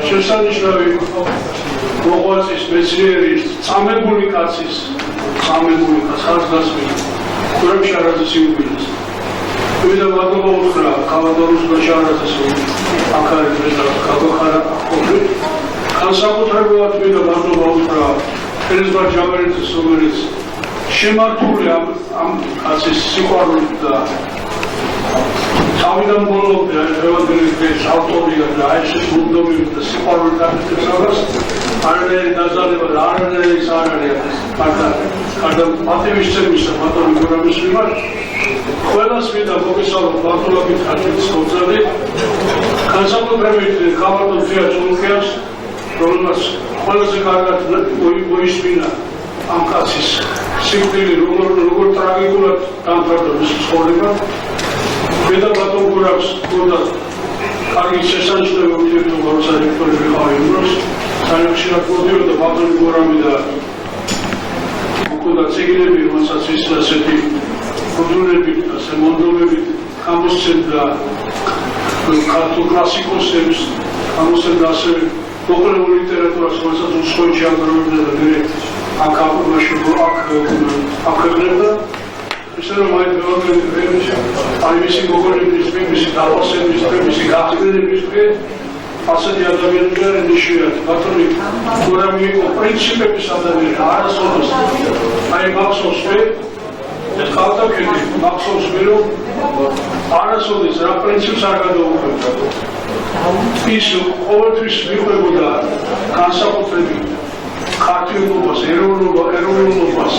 შესანიშნავი მოღვაწის მეცნიერის წამებული კაცის ხარჯგასმის კურამ შარაძის იუბილეს. ვიდა მადლობა უთხრა კავადოროს შარაძეს აქარებს და გაგოხარა ყოფილი. განსაკუთრებულად ვიდა მადლობა უთხრა ერისბარ ჯაბარიძეს, რომელიც შემართული ამ კაცის სიყვარულით და თავიდან ბოლომდე რევოლუციის ავტორია და ეს მუდმივი და სიყვარულით აღწევს არანაირი დაზარალება და არანაირი ის არ არის გარდა პატივისცემის და ბატონი გურამის მიმართ ყველას მინდა მოგესალმოთ ბატონობით ხარჯის ხოძები განსაკუთრებით კავადორ თეა ჩულკიას რომელსაც ყველაზე კარგად მოისმინა ამ კაცის სიკვდილი როგორ ტრაგიკულად დამთავრდა მისი ცხოვრება და ბატონ გურამს ჰქონდა კარგი შესანიშნავი ურთიერთობა როცა რექტორი მიხაილ იმროს საერთოდ მოდიოდა ბატონი გურამი და უკვე ციგნები რომელსაც ის ასეთი კულტურებით და სემონდობებით გამოსცემდა ქართულ კლასიკოსებს გამოსცემდა ასევე პოპულარულ ლიტერატურას რომელსაც უსხოეთში აგროვებდა და მე აქ აქვეყნებდა ისე რომ აი მისი მოგონების მისი დაფასების მისი გაწმენდების ასეთი ადამიანები არიან იშვიათი ბატონი გურამი იყო პრინციპების ადამიანი არასოდეს აი მახსოვს მე ეს ხალხაკეთი მახსოვს მე რომ არასოდეს რა პრინციპს არ გადაუხებდა ის ყოველთვის მიყვებოდა განსაკუთრებით ქართულობას, ეროვნულობას,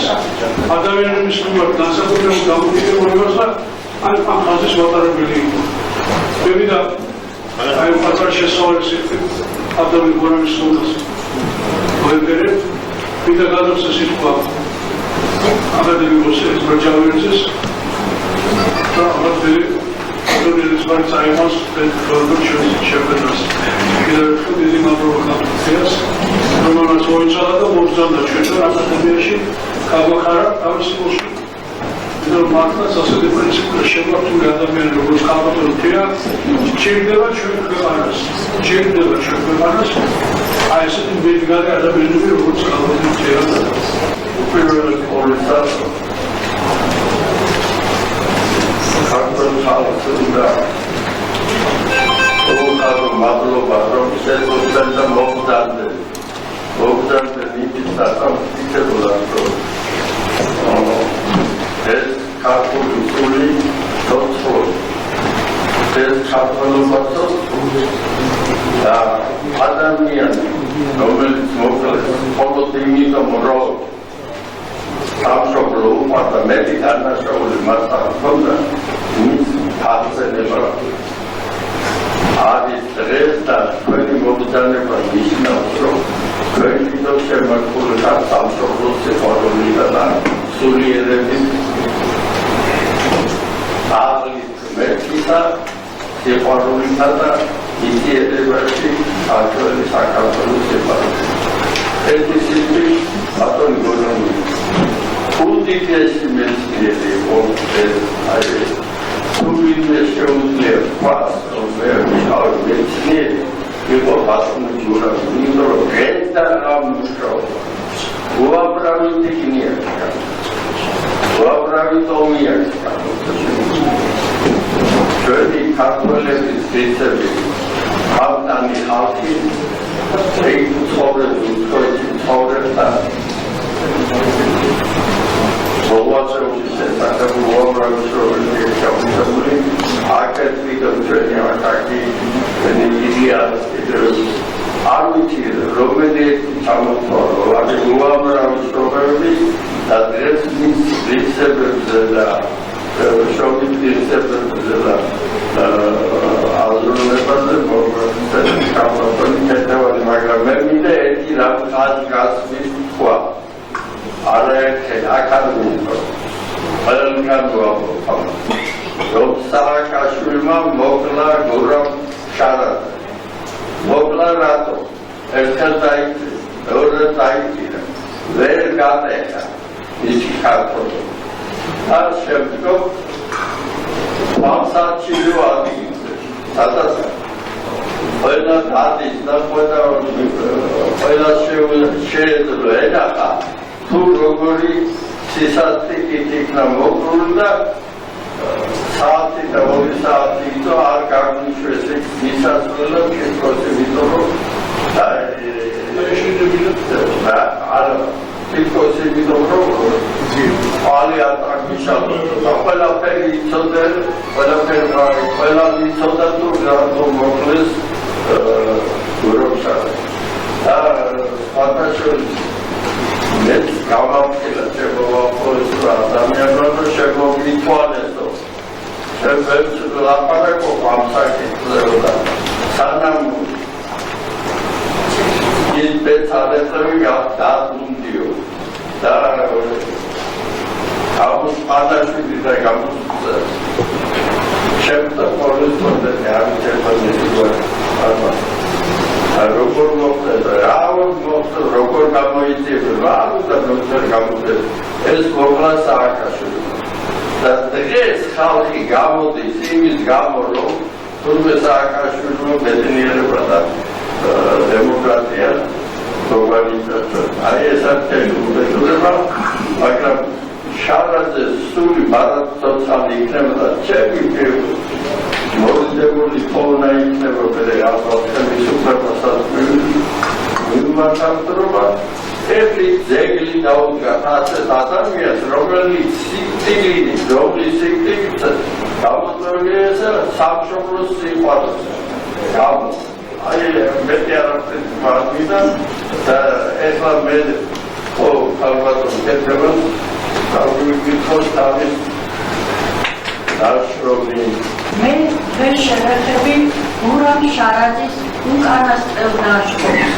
ადამიანების მიმართ განსაკუთრებულ დამოკიდებულებას და ამ ხაზის მატარებელი იყო. მე ვიდა აი პატარა შესწავლის ადამიანი გურამის სულას მოებერეთ, ვიდა გადავსა სიტყვა აკადემიკოს ერისბარ ჯავერიძეს და ამათვე Students were Simons and Productions Shepherd's. Kiedy ma prowokacijas, Romanas Wojciechowska, Bożdżana Świecona, Akademieshi, Kawakara, tam się poszło. Do Marta, zasady pryncypy Szeba, który Adamian Rogus Kawatortia, Cięgdewa Człowiek a jest tym wydigany Adamian Rogus Kawatortia. Upływały Politasa. Kartol Salsunda, Ołkado Madlowa, Robiszego Spędza Bogdany Nimitsa, tam pisze dodatko. Jest Kartol Usuli, to twój. Jest Kartol Ubaco, Adamian, Romelis Mokles, Pogotymi Tomorrow. Tam szoblu upada medicana szoblu masa fonda nic hace ne bra. Adi stresta koji mogdane padishna ostro. Koji to se makula tam szoblu se podolida na sulijerevi. Ali medicina se podolida na ijerevi akoli sakatolu se podolida. Etisipi aton goroni. Udikesi mesliyeti oldu. Tubilmeşe uzle pas olmaya mesliyeti. Bir o pasını cura. Nidro renta ramuşo. Uapraviti kiniyaka. Uapraviti omiyaka. Şöyle kartole bizdesebi. Haltani halki. Eğitim sonra Volvață ușițetă, cu omra ușorului și apuntămului, acătvică ușornia atacii, în Nigeria, aruncire, române, amătorul, ade omra ușorului, dar drept din sebebzela, șovit din sebebzela, azurul nepăză, pentru că am făcut câteva de magramemile, etila, gaz, coa. Are academico, Alcandro, Robsara Kashulma, Mokla, Guram, Sharat, Mokla Rato, Elkazait, Eurazait, Vergateca, Nishikato, Ashevko, Mamsa Chiluadi, Tatasa, ყველა დადის და ყველა შეეძლო ენახა თუ როგორი სისასტიკით იქნა მოკრული და საათი და 2 საათი იწო არ გაგუშვეს იქ მისასვლელად კითხვას იმიტომ რომ კითხვას იმიტომ რომ ალი ატრაკიშალო და ყველაფერი იცოდა ყველა იცოდა თუ რატომ მოკლეს გუროვსა და სპარტაშოვის მეც გავავხილა შემოვაყოლეს რა ადამიანებმა შემოვიტვალესო შემეც ლაპარაკო ამ საკითხზე და სანამ ის ბეცადესები გადაუნდიო და ამას პადაშვილი და გამოს შემდგა ყოველ კონდე როგორ მოხდა როგორ გამოიწვია და როგორ გამოიწვია ეს მოკლა სააკაშვილი და დღეს ხალხი გამოდის იმის გამო რომ თურმე სააკაშვილმა ბედნიერება და დემოკრატია გლობალიზაცია აი ეს არის უბედურება მაგრამ შარაზე სული ბარათოცალი იქნება და ჩემი მოვიდებული ფოვნა იქნება ბერე ალბათ სუპერპასად მიმართება ერთი ძეგლი დაუდგა ასე ადამიანს რომელიც სიკვდილით რომლის სიკვდილით გამოწვევია სამშობლოს სიყვარულს აი მეტი არაფერი მაგიდა და ეხლა მე ალბათ კეთება გავიგიქოს თავის დაშრომი მე ვერ შევეხები გურამ შარაძის უკანასკნელ ნაშრომს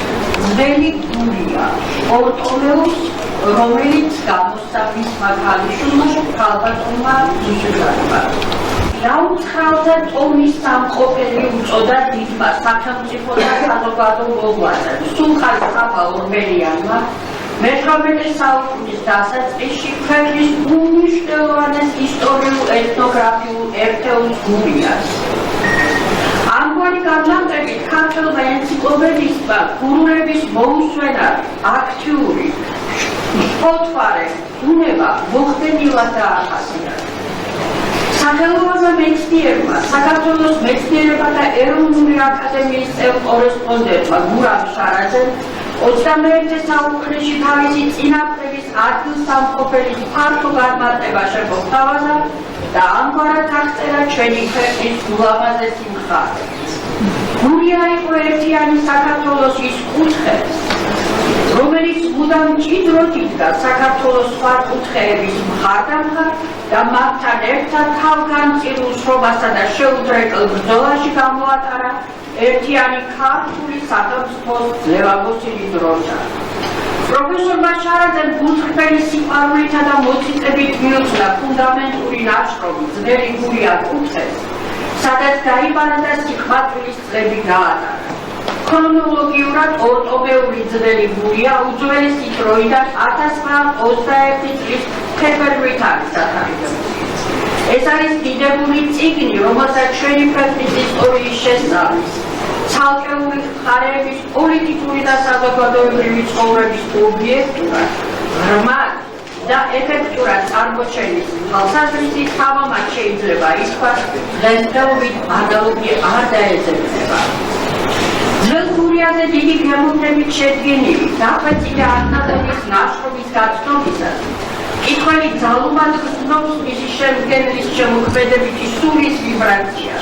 ძველი გურია ორტომეუს რომელიც გამოსცა მისმა ქალიშვილმა ქალბატონმა ჟიჟიგანმა დაუცხრალდა ტომის სამყოფელი უწოდა დიდმა სახელმწიფო და საზოგადო მოღვაწემ სულხან-საბა ორბელიანმა მე-18 საუკუნის დასაწყისში ქვეყნის უმნიშვნელოვანეს ისტორიულ-ეთნოგრაფიულ ერთეულს გურიას. ამგვარი განმარტებით ქართველმა ენციკლოპედისტმა გურულების მოუსვენარი, აქტიური, სპოტვარე ბუნება მოხდენილად დაახასიანა. სახელოვანმა მეცნიერმა, საქართველოს მეცნიერებათა ეროვნული აკადემიის წევრ კორესპონდენტმა გურამ შარაძემ 21 საუკუნეში თავისი წინაპრების ადგილსამყოფელის ფართო განმარტება შემოთავაზა და ამგვარად აღწერა ჩვენი ქვეყნის ულამაზესი მხარე. გურია იყო ერთიანი საქართველოს ის კუთხე, რომელიც მუდამ მჭიდროდ იდგა საქართველოს სხვა კუთხეების მხარდამხარ და მათთან ერთად თავგანწირულ შრომასა და შეუდრეკილ ბრძოლაში გამოატარა ერთიანი ქართული სახელმწიფოს ძლევამოსილი დროშა. პროფესორმა შარაძემ გულწრფელი სიყვარულითა და მოწიწებით მიუძღვნა ფუნდამენტური ნაშრომი ძველი გურია კუთხეს, სადაც დაიბადა და სიყვარულის წლები გაატარა. ქრონოლოგიურად ორტომეული ძველი გურია უძველესი დროიდან 1921 წლის თებერვლით არის სათარიღებული. ეს არის დიდებული წიგნი, რომელსაც ჩვენი ქვეყნის ისტორიის შესწავლის, ცალკეული მხარეების პოლიტიკური და საზოგადოებრივი ცხოვრების ობიექტურად, ღრმად და ეფექტურად წარმოჩენის თვალსაზრისით თამამად შეიძლება ითქვას, დღესდღეობით ანალოგი არ დაეძებნება. ძველ გურიაზე დიდი გემოვნებით შედგენილი დახვეწილი ანატოლიის ნაშრომის გაცნობისას კითხველი ძალუმად გრძნობს მისი შემდგენლის შემოქმედებითი სულის ვიბრაცია.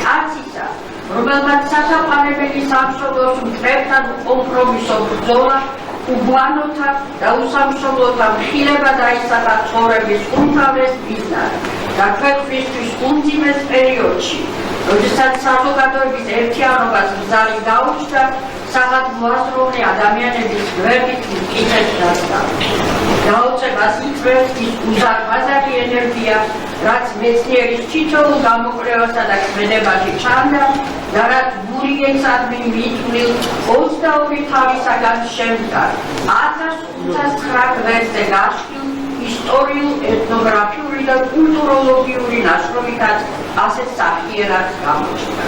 კაცისა, რომელმაც სათაყვანებელი სამშობლოს მტრებთან კომპრომისო ბრძოლა უბანოთა და უსამშობლოთა მხილება დაისახა ცხოვრების უმთავრეს მიზნად და ქვეყნისთვის უმძიმეს პერიოდში, როდესაც საზოგადოების ერთიანობას მზარი გაუჩნდა, საღად მოაზროვნე ადამიანების გვერდით მკითხეთ დასდა. დაუწებას იწვევს ის უზარმაზარი ენერგია, რაც მეცნიერის თითოეულ გამოკვლევასა და ქმედებაში ჩანდა და რაც გურიენსადმი მითვლილ 22 თავისაგან შემდგარ 1509 გვერდზე გაშლილ ისტორიულ, ეთნოგრაფიული და კულტუროლოგიური ნაშრომითაც ასე სახიერად გამოჩნდა.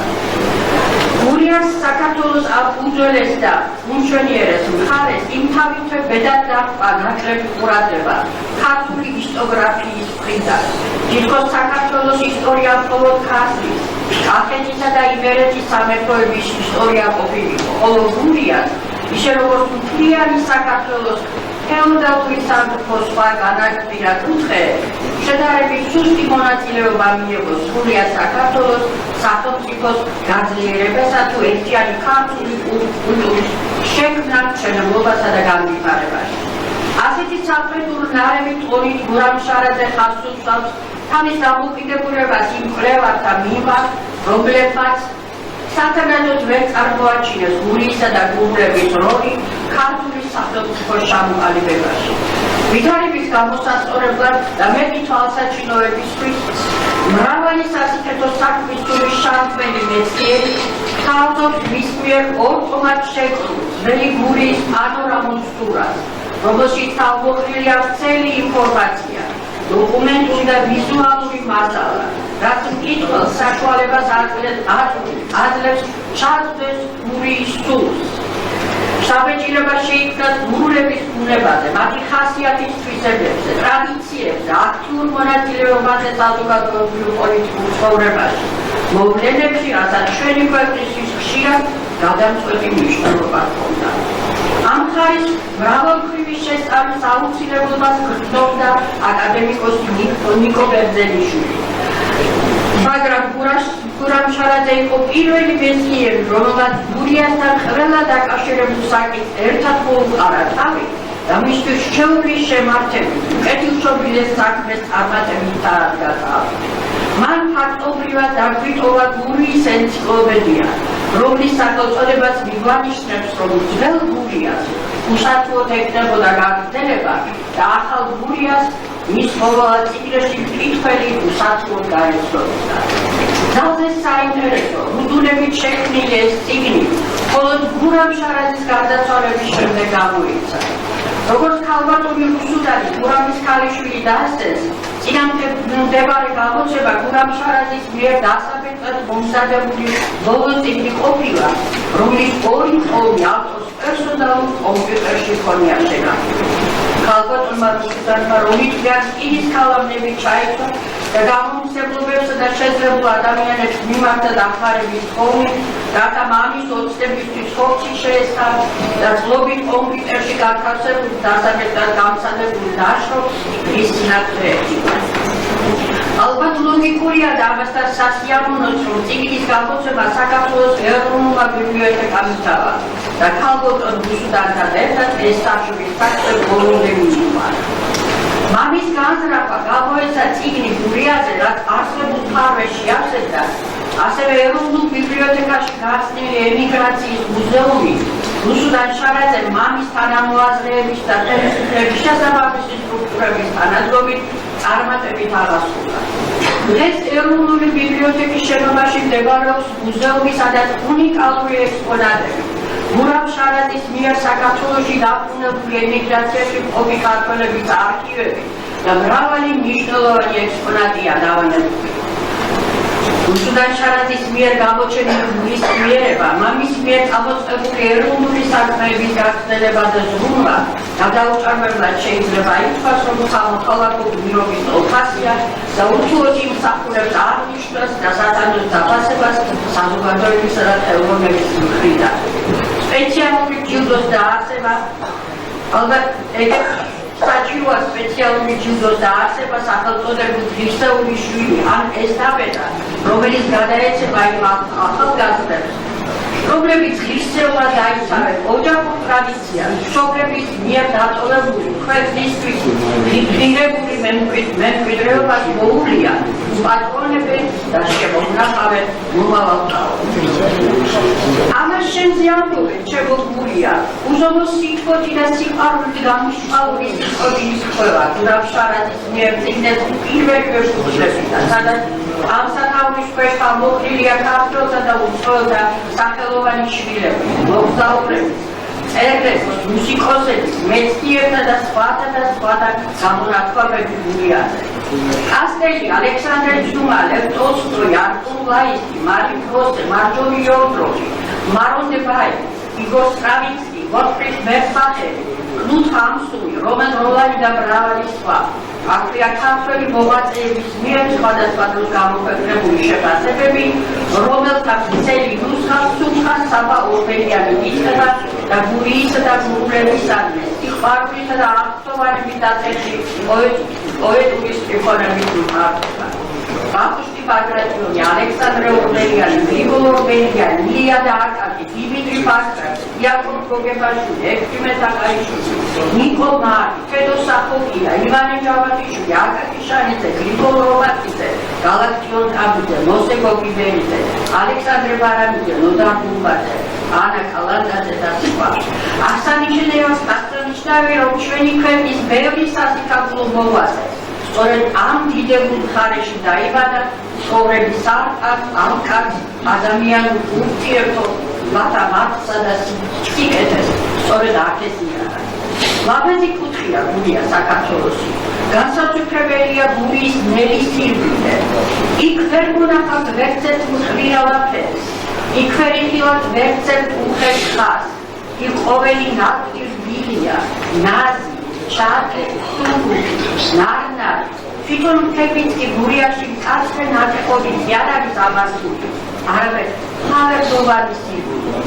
გურიას საქართველოს უძველეს და უმშვენიერეს მხარეს იმთავითე ბედად დაჰყვა ნაკლები ყურადღება ქართული ისტორიოგრაფიის მხრიდან. თითქოს საქართველოს ისტორია მხოლოდ ქართლის, კახეთისა და იმერეთის სამეფოების ისტორია ყოფილიყო, ხოლო გურიას ისე როგორც მთლიანი საქართველოს ფეოდალური სამეფოს სხვა განაწილება კუთხეები შედარებით სუსტი მონაწილეობა მიიღო სრულიად საქართველოს სახელმწიფოს გაძლიერებასა თუ ერთიანი ქართული კულტურის შექმნა, მშენებლობასა და განვითარებაში. ასეთი სამხედრო ნარევი ტონით გურამ შარაძე ხაზს უსვამს თავის დამოუკიდებლობას იმ კვლევათა მიმართ, რომლებმაც სათანადოდ ვერ წარმოაჩინეს გურიისა და გურლების როლი ქართული სახელმწიფოს ჩამოყალიბებაში. ვითარების გამოსასწორებლად და მეტი თვალსაჩინოებისთვის მრავალი სასიცოცხლო საქმისთავის შანსმენი მეცნიერი თავდობს მის მიერ ორტომად შეკრულ ძველი გურიის პანორამულ სტურას, რომელშიც თავმოყრილია ვრცელი ინფორმაცია, დოკუმენტური და ვიზუალური მასალა, რაც მკითხველს საშუალებას აძლევს ჩაზრდეს გურიის სულს. საბეჭდილება შეიქმნას გურულების ბუნებაზე, მათი ხასიათის თვისებებზე, ტრადიციებზე, აქტიურ მონაწილეობაზე საზოგადოებრივ პოლიტიკურ ცხოვრებაში, მოვლენებში, რასაც ჩვენი ქვეყნისთვის ხშირად გადამწყვეტი მნიშვნელობა ჰქონდა. ამ ხარის მრავალმხრივი შესწავლის აუცილებლობას გრძნობდა აკადემიკოსი ნიკო ბერძენიშვილი. მაგრამ გურამ შარაძე იყო პირველი მეცნიერი, რომელმაც გურიასთან ყველა დაკავშირებულ საკითხს ერთად მოუყარა თავი და მისთვის შეუვლის შემართებით უკეთილშობილეს საქმეს წარმატებით დაადგა თავი. მან ფაქტობრივად დაგვიტოვა გურიის ენციკლოპედია, რომლის სახელწოდებაც მიგვანიშნებს, რომ ძველ გურიას უსათუოდ ექნებოდა გაგრძელება და ახალ გურიას მის მოვალ წიგნში მკითხველი უსათუოდ გაეცნobოდა. ძალზე საინტერესო რუდუნებით შექმნილი ეს წიგნი მხოლოდ გურამ შარაძის გარდაცვალების შემდეგ გამოიცა. როგორც ქალბატონი რუსუდანი გურამის ქალიშვილი დაასწრეს, წინამდებარე გამოცემა გურამ შარაძის მიერ დასაბეჭდად მომზადებული ბოლო წიგნი ყოფილა, რომლის ორი ტომი ავტორს პერსონალურ კომპიუტერში ჰქონია შენახული. ქალბატონმა რუსუდანმა რომლითაც ის ქალამნები ჩაითვა და გამომცემლობებსა და შეძლებულ ადამიანებს მიმართა დახმარების თხოვნით, რათა მამის ოცნებისთვის ხორცი შეესხა და წლობით კომპიუტერში განთავსებულ დასაბეჭდად გამცადებული ნაშრომს ის წინათქვე ეძინა. ალბათ ლოგიკურია და ამასთან სასიამოვნოა, რომ წიგნის გამოცემა საქართველოს ეროვნულმა ბიბლიოთეკამ ისავა და ქალბატონ რუსუდანთან ერთად ეს სამშობლის ფაქტი ბოლომდე მიიღო. მამის განზრახვა გამოეცა წიგნი გურიაზე, რაც არსებულ ფარვეში ავსებდა, ასევე ეროვნულ ბიბლიოთეკაში გახსნილი ემიგრაციის მუზეუმი რუსუდან შარაძემ მამის თანამოაზრეების და ხელისუფლების შესაბამისი სტრუქტურების თანადგომით წარმატებით აღასრულა. დღეს ეროვნული ბიბლიოთეკის შენობაში მდებარეობს მუზეუმი, სადაც უნიკალური ექსპონატები გურამ შარაძის მიერ საქართველოში დაბრუნებული ემიგრაციაში მყოფი ქართველების არქივები და მრავალი მნიშვნელოვანი ექსპონატია დავანებული. რუსუდან შარაძის მიერ გამოჩენილი მისწრება, მამის მიერ წამოწყებული ეროვნული საქმეების გაგრძელებაზე ზრუნვა გადაუჭარბებლად შეიძლება ითქვას, რომ სამოქალაქო გმირობის ოფასია და უთუოდ იმსახურებს აღნიშვნას და სათანადო დაფასებას საზოგადოებისა და ხელოვნების მხრიდან. სპეციალური ჯილდოს დაარსება, ალბათ ეგეთ საჭიროა სპეციალური ჯილდოს დაარსება სახელწოდებულ ღირსეული შვილი ან ესტაფეტა, რომელიც გადაეცემა იმ ახალგაზრდებს, რომლებიც ღირსეულად დაიცავენ ოჯახურ ტრადიციას, მშობლების მიერ დატოვებული ქვეყნისთვის ღირებული მემკვიდრეობას მოუვლიან, უპატრონებენ და შემოვნახავენ მომავალ თაობას. ამას შემზიარებენ ჩემო გურია, უზომო სიტყვოთი და სიყვარულით გამიშვალული სიტყვების ხდება გურამ შარაძის მიერ წიგნებს პირველ ვერსიებიდან, სადაც ამ სათავის ქვეშ მოყრილია ქართველთა და უცხოელთა სახელოვანი შვილები, მოგზაურები, მწერლების, მუსიკოსების, მეცნიერთა და სხვათა გამონათქვამები გურიაზე. კასტელი, ალექსანდრე დიუმა, ლევ ტოლსტოი, არტურ ლაისი, მარი პროსტე, მარჯოლი იორდროვი, მარონ დე ბაი, იგორ სტრავინსკი, გოტფრიდ მერცბახერი, კნუთ ჰამსუნი, რომან როლანი და მრავალი სხვა. აქვეა ქართველი მოღვაწეების მიერ სხვადასხვა დროს გამოქვეყნებული შეფასებები, რომელთა ვრცელი ნუსხა სულხან საბა ორბელიანი იწყება და გურიისა და გურულების ადრეს, სიყვარულისა და აღსტოვანების დასაწყისში პოეტური სტრიქონების მმართველობა. ბაკუშტი ბაგრატიონი, ალექსანდრე ორბელიანი, გრიგოლ ორბელიანი, ილია და აკაკი, დიმიტრი ბასრაძე, იაკობ გოგებაშვილი, ექვთიმე საკაიშვილი, ნიკო მარი, ფედო სახოკია, ივანე ჯავახიშვილი, აკაკი შანიძე, გრიგოლ რომატიძე, გალაქტიონ კაბიძე, მოსე გოგიბერიძე, ალექსანდრე ბარანიძე, ნოდარ გუმბაძე, ანა კალანდაძე და სხვა. აღსანიშნავია, რომ ჩვენი ქვეყნის ბევრი სასიკაკულო მოღვაწე სწორედ ამ დიდებულ მხარეში დაიბადა, ცხოვრების ამკაც ადამიანურ ურთიერთობათა მართსა და სიკეთეს სწორედ აქ ეზიარა. ლამაზი კუთხეა გურია საქართველოში, განსაცვიფრებელია გურიის ნელის სირბილე. იქ ვერ მონახავთ ვერცერთ მწვირავ აფერს, იქ ვერ იხილავთ ვერცერთ უხეშ ხაზს, იქ ყოველი ნაკვთი რბილია, ნაზი, ჩაკე, სუნგუში, ნარნარი. თვითონ მთებიც კი გურიაში მკაცრე ნატეხობით არ არის ამასული, არამედ ფარდოვანი სირბილე.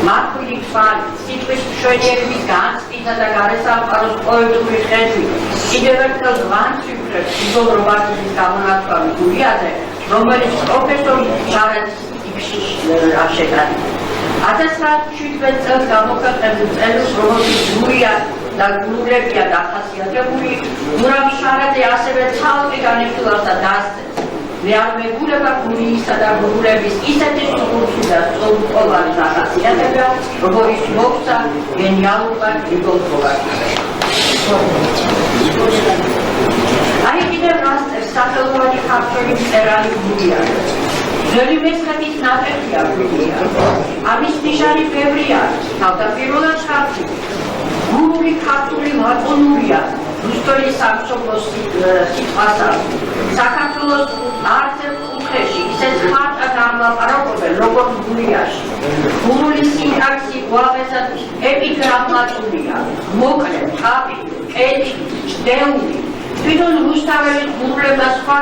მართული თვალი, სიტყვის მშვენიერების განცდისა და გარესამყაროს პოეტური ხედვით, კიდევ ერთხელ ვანცვიფრებს გრიგოლ რომატიძის გამონათქვამი გურიაზე, რომელიც პროფესორ ჟარაძის ტიპში შეგანიჭა. 1917 წელს გამოქვეყნებულ წერილს, რომელშიც გურია და გურულებია დახასიათებული, გურამ ჟარაძე ასევე ცალკე განიხილავს და დასწრებს. მე არ მეგულება გურიისა და გურულების ისეთი სურვილი და სწორყოვანი დახასიათება, როგორიც მოხდა გენიალურმა გრიგოლ რომატიძემ. აი კიდევ რასწერს სახელოვანი ქართველი მწერალი გურიაზე. ძველი მესხეთის ნაყოფია გურია. ამის ნიშანი ბევრია, თავდაპირველად ქართული. გურული ქართული ლაკონურია, რუსთველი სამშობლოს სიტყვასა. საქართველოს არც ერთ კუთხეში ისეთ ხარტად არ ლაპარაკობენ, როგორც გურიაში. გურული სინტაქსი უაღრესად ეპიგრამატულია, მოკლე, კაპიტი, კეთილი, ჭდეული. თვითონ რუსთაველი გურულება სხვა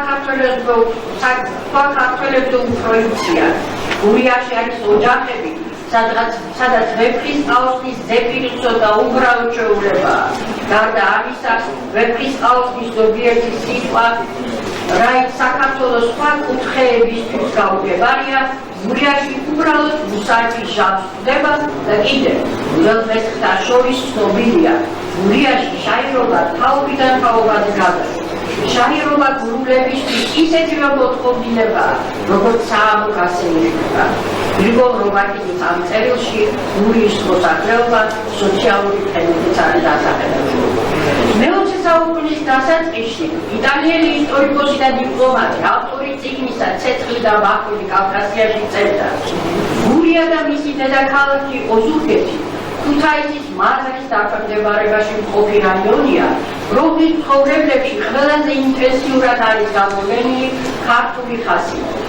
ქართველებზე უფრო იციან. გურიაში არის ოჯახები, სადაც ვეფხის ყაოსნის ზეპირისო და უბრალო ჩვეულებაა. გარდა ამისა, ვეფხის ყაოსნის ზოგიერთი სიტყვა, რაიც საქართველოს სხვა კუთხეებისთვის გაუგებარია, გურიაში უბრალოდ მუსაჯის ჟამს ხვდება და კიდევ უძველეს შორის ცნობილია. გურიაში ჟაირობა თაობიდან თაობად გადადის. ჟაირობა გურულებისთვის ისეთივე მოწყობილებაა, როგორც საამო გასეირნება. გრიგოლ რომატიძის ამ წერილში გურიის მოსახლეობა სოციალური ფენოμένით არის დასახელებული. მე-20 საუკუნის დასაწყისში იტალიელი ისტორიკოსი და დიპლომატი, ავტორი წიგნისა „ცეცხლი და ბახური კავკასიაში“ წერდა: გურია და მისი დედაქალაქი ოზურგეთი ქუთაისის მაზრის დაქვემდებარებაში მყოფი რაიონია, რომლის ცხოვრებლებში ყველაზე ინტენსიურად არის გამოვლენილი ქართული ხასიათი.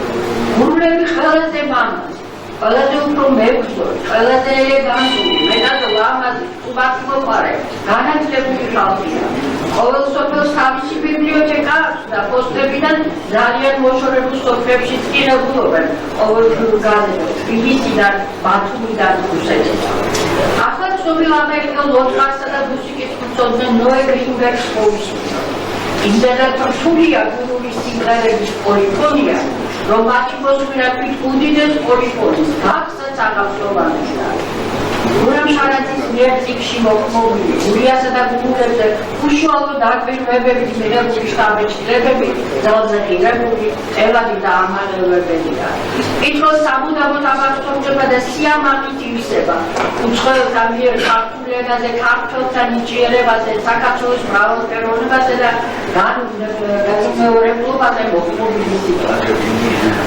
გურულები ყველაზე მამაზი, ყველაზე უფრო მებრძოლი, ყველაზე ელეგანტური, მეტად ლამაზი, ყუბათმოყვარე, განათლებული ხალხია. ყოველ სოფელს თავისი ბიბლიოთეკა აქვს და პოსტებიდან ძალიან მოშორებულ სოფლებშიც ყინებულობენ ყოველდღიურ გაზეთებს თბილისიდან, ბათუმიდან, რუსეთიდან. ახლა ცნობილ ამერიკელ ოთყარსა და მუსიკისმცოდნე ნოე გრინბერგს მოვისმინოთ. იმდენად რთულია გურული სიმღერების პოლიფონია, რომ მათი მოსმენა თვით უდიდეს პოლიფონის გახსნაც აღასრულებდა. გურამ ჟარაძის მიერ წიგნში მოქმობილი გურიასა და გურულებზე უშუალო დაკვირვებებით მიღებული შთაბეჭდილებები ძალზე ღირებული, ყელადი და ამაღელვებელია. მკითხველს სამუდამოდ აბასტოვდება და სიამაყით ივსება უცხოელთა მიერ ქართულ ენაზე, ქართველთა ნიჭიერებაზე, საქართველოს მრავალფეროვნებაზე და განუმეორებლობაზე მოქმობილი სიტყვები.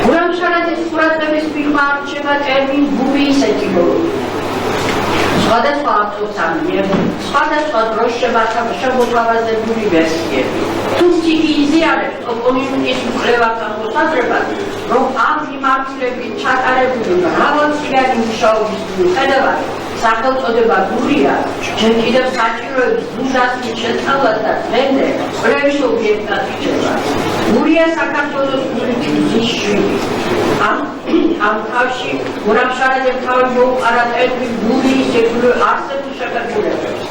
გურამ ჟარაძის ყურადღების მიღმა არჩება ტერმინ გურიის ეტიმოლოგია. სხვა სხვადასხვა ავტორთა მიერ სხვადასხვა დროს შემოთავაზებული ვერსიები. თუმცა იზიარებს ტოპონიმიკის კვლევათა მოსაზრებას, რომ ამ მიმართულებით ჩატარებული მრავალწლიანი მუშაობის მიუხედავად სახელწოდება გურია ჯერ კიდევ საჭიროების ზუსტად შესწავლას და დღემდე კვლევის ობიექტად რჩება. გურია საქართველოს გურიის შვილი. ამ თავში მურამშარაძე თავი მოუყარა ტერმინ გურიის ერთგულ არსებულ შეფერხებებს.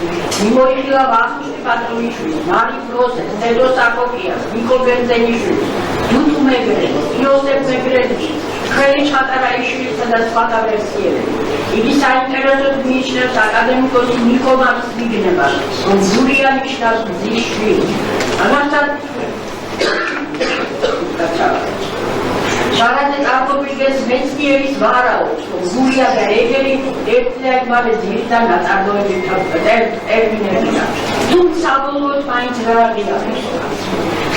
მიმოიხილა ვახუშტი ბატონიშვილს, მარი პროზეს, თედო საკოპიას, ნიკო ბენზენიშვილს, დუდუ მეგრელის, იოსებ მეგრელიჩის, ხრელი ჩატარაიშვილისა და სხვათა ვერსიები. იგი საინტერესოდ მიიჩნევს აკადემიკოსი ნიკო მამის მიგნებას, რომ გურია ნიშნავს მზის შვილს. ამასთან შარაძე წარმოგვიდგენს მეცნიერის ვარაუდს, რომ გურია და ეგერი ერთიანმალე ძირიდან ნაწარმოებით ტერმინებია. თუმცა საბოლოოდ მაინც ვერ აღიარებს.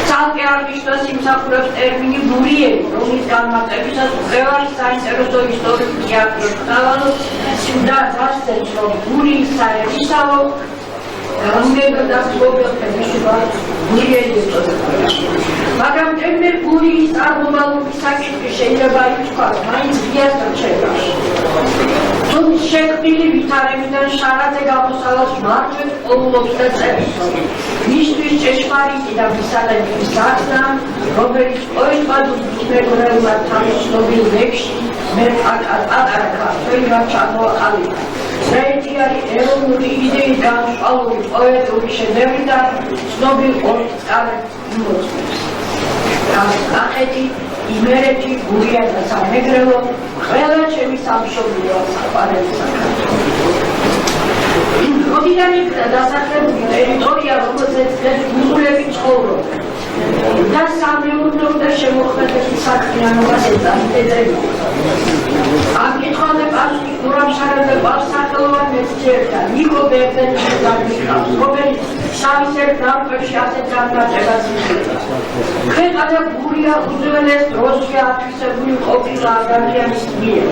ცალკე აღნიშნავს იმსახურებს ტერმინი გურიელი, რომლის განმარტებისას მკვლევარი საინტერესო ისტორიული ჭიათურებს ხალხს და დასცემს, რომ გურიის საერისავო განმეორდა ფლობელთა გურიელი ეწოდება. მაგრამ ტერმინ გურიის წარმომავლობის საკითხი შეიძლება ითქვას, მაინც ღიას რჩება. თუმცა შექმნილი ვითარებიდან შარაძე გამოსავალს მარჯვენა პოულობს და წერს, რომ მისთვის ჭეშმარიტი და მისაღები სახსნა, რომელიც ყოველდღიურად მეგობრებმა თავის ცნობილ ლექსში მე პატარა ქართველმა ჩამოაყალიბა. ერთი არის ეროვნული იდეის განსხვავებული პოეტური შედევრი და ცნობილ ორწყარებს იმოწმებს. კახეთი, იმერეთი, გურია და სამეგრელო ყველა ჩემი სამშობლოა საყვარელი საქართველო. როდიდან იქნა დასახლებული ტერიტორია, რომელზეც გუგლები ცხოვრობენ და სამეურნეო და შემოქმედების საქმიანობას ეწამებოდა. ამ კითხვაზე პასუხი მურამშარაძე პასახელოვან მეცნიერთა ნიკო ბენზენიშვილს აღნიშნავს, რომელიც სამისერ დამკვებში ასეთ განმარტებას იღებდა. ქვეყანა გურია უძველეს დროშია ათვისებული ყოფილა ადამიანის მიერ.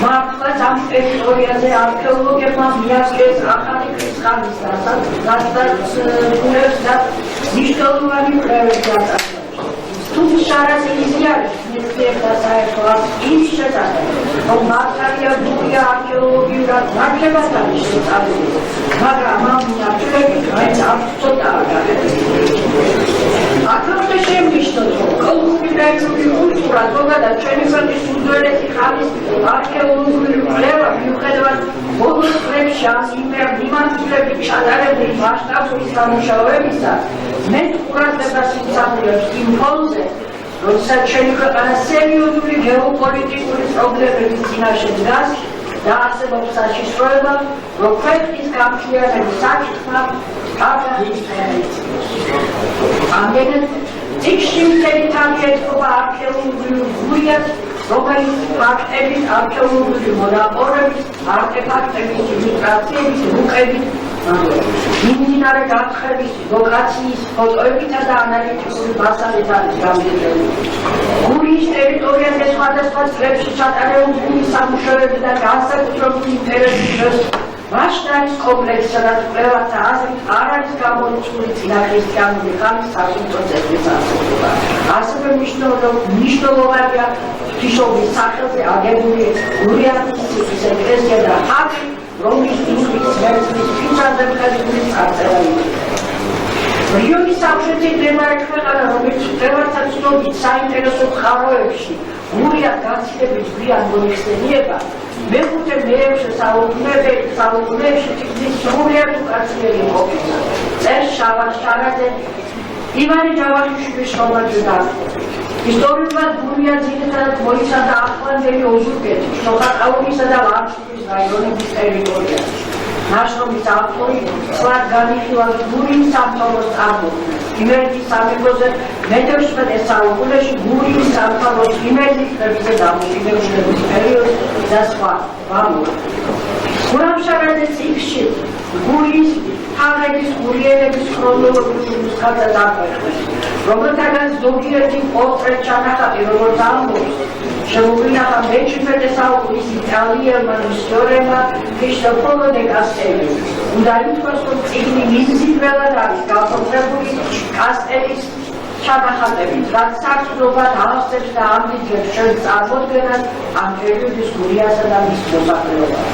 მართლაც ამ ტერიტორიაზე არქეოლოგებმა მიაღწიეს ახალი ქრისტიანის დასასრულებს და მნიშვნელოვანი კვლევები ატარებენ. თუმცა შარაძე იზიარებს მეცნიერთა საერთო აქტს იმის შესახებ, რომ მართალია გურია არქეოლოგიურად ნაკლებად არის შეწავლილი, მაგრამ ამ ნაკლებებით მაინც აქვს ცოტაა გაგებებული. აქამდე შემნიშნოთ, რომ კოლხური და ევროპული კულტურა ზოგადად ჩვენი ქვეყნის უძველესი ხანის არქეოლოგიური კვლევა მიუხედავად ბოლო წლებში ამ მიმართულებით ჩატარებული მასშტაბური სამუშაოებისა მეტ ყურადღებას იმსახურებს იმ ფონზე, როდესაც ჩვენი ქვეყანა სერიოზული გეოპოლიტიკური პრობლემების წინაშე დგას და არსებობს საშიშროება, რომ ქვეყნის გამჭვირვალების საკითხმა აღდგის ამდენად წიგნში მთელი თავი ეთქობა არქეოლოგიურ გურიას, რომელიც ფაქტების, არქეოლოგიური მონაპოვრების, არტეფაქტების, ილუსტრაციების, რუკებით, მიმდინარე გათხრების, ლოკაციის, ფოტოებითა და ანალიტიკური მასალით არის გამიჯერებული. გურიის ტერიტორიაზე სხვადასხვა წლებში ჩატარებული სამუშაოები და განსაკუთრებული ინტერესის დროს მასშტაბის კომპლექსსა და კვლევათა აზრით არ არის გამორიცხული წინახრისტიანული ხანის საკულტო წესის არსებობა. ასევე მნიშვნელოვანია ღვთისმშობლის სახელზე აგებული გურიათის ციხის ეკლესია და ხატი, რომლის დუღის ვერსიის ფიცარზე მხედრული წარწერა იქნება. რიონის სამხრეთი მდებარე ქვეყანა, რომელიც მკვლევართა ცნობით საინტერესო წყაროებში გურიას გაცილებით გვიან მოიხსენიება, მეხუთე მეექვსე საუკუნეებში თითქმის სრულიად უკაცრიელი ყოფილა. წერს შარაძე ივანე ჯავახიშვილის შრომაზე დაყრდნობით. ისტორიულად გურია ძირითადად მოიცავდა ახლანდელი ოზურგეთის, შოხატაურისა და ვარშავის რაიონების ტერიტორიას. ნაშრომის ავტორი ცვლად განიხილა გურიის სამთავროს წარმოქმნას. იმერეთის სამეფოზე მე-17 საუკუნეში გურიის სამთავროს იმერეთის ხებზე დამოკიდებლობის პერიოდი და სხვა. მურამშარაძის წიგნში გურიის თაღების გურიელების ქრონოლოგიური ნუსხათა დაგვეყვეს, რომელთაგან ზოგიერთი პორტრეტ ჩანახატი, როგორც ამბობს, შემოგვინახა მე-17 საუკუნის იტალიელმა ისტორიკოსმა Cristoforo de Castelli. უნდა ითქვას, რომ წიგნი მიზიდველად არის გაფორმებული კასტელის ჩანახატებით, რაც საგრძნობად ავსებს და ამტკიცებს ჩვენს წარმოდგენას ამ პერიოდის გურიასა და მის მოსახლეობას.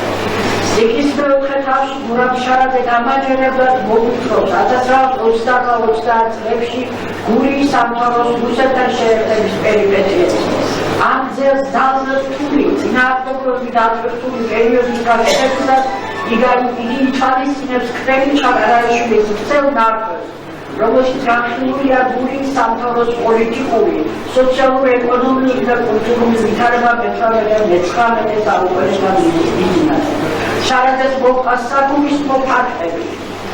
Წიგნის მეოთხე თავში გურამშარაძე გამაჯერებლად მოგვითხრობს 1920 წლებში გურიის სამთავროს რუსეთთან შეერთების პერიპეტიებს. ამ ძელს ძალზე რთული, წინააღმდეგობრივი დატვირთული პერიოდის გაგრძელებისას იგი ითვალისწინებს ქმელი ჩაკარაიშვილის ვრცელ ნარკვევს, რომელშიც განხილულია გურიის სამთავროს პოლიტიკური, სოციალურ-ეკონომიური და კულტურული ვითარება მე-19 საუკუნიდან მიმდინარე. შარაძეს მოჰყვა საკუმისმო ფაქტები,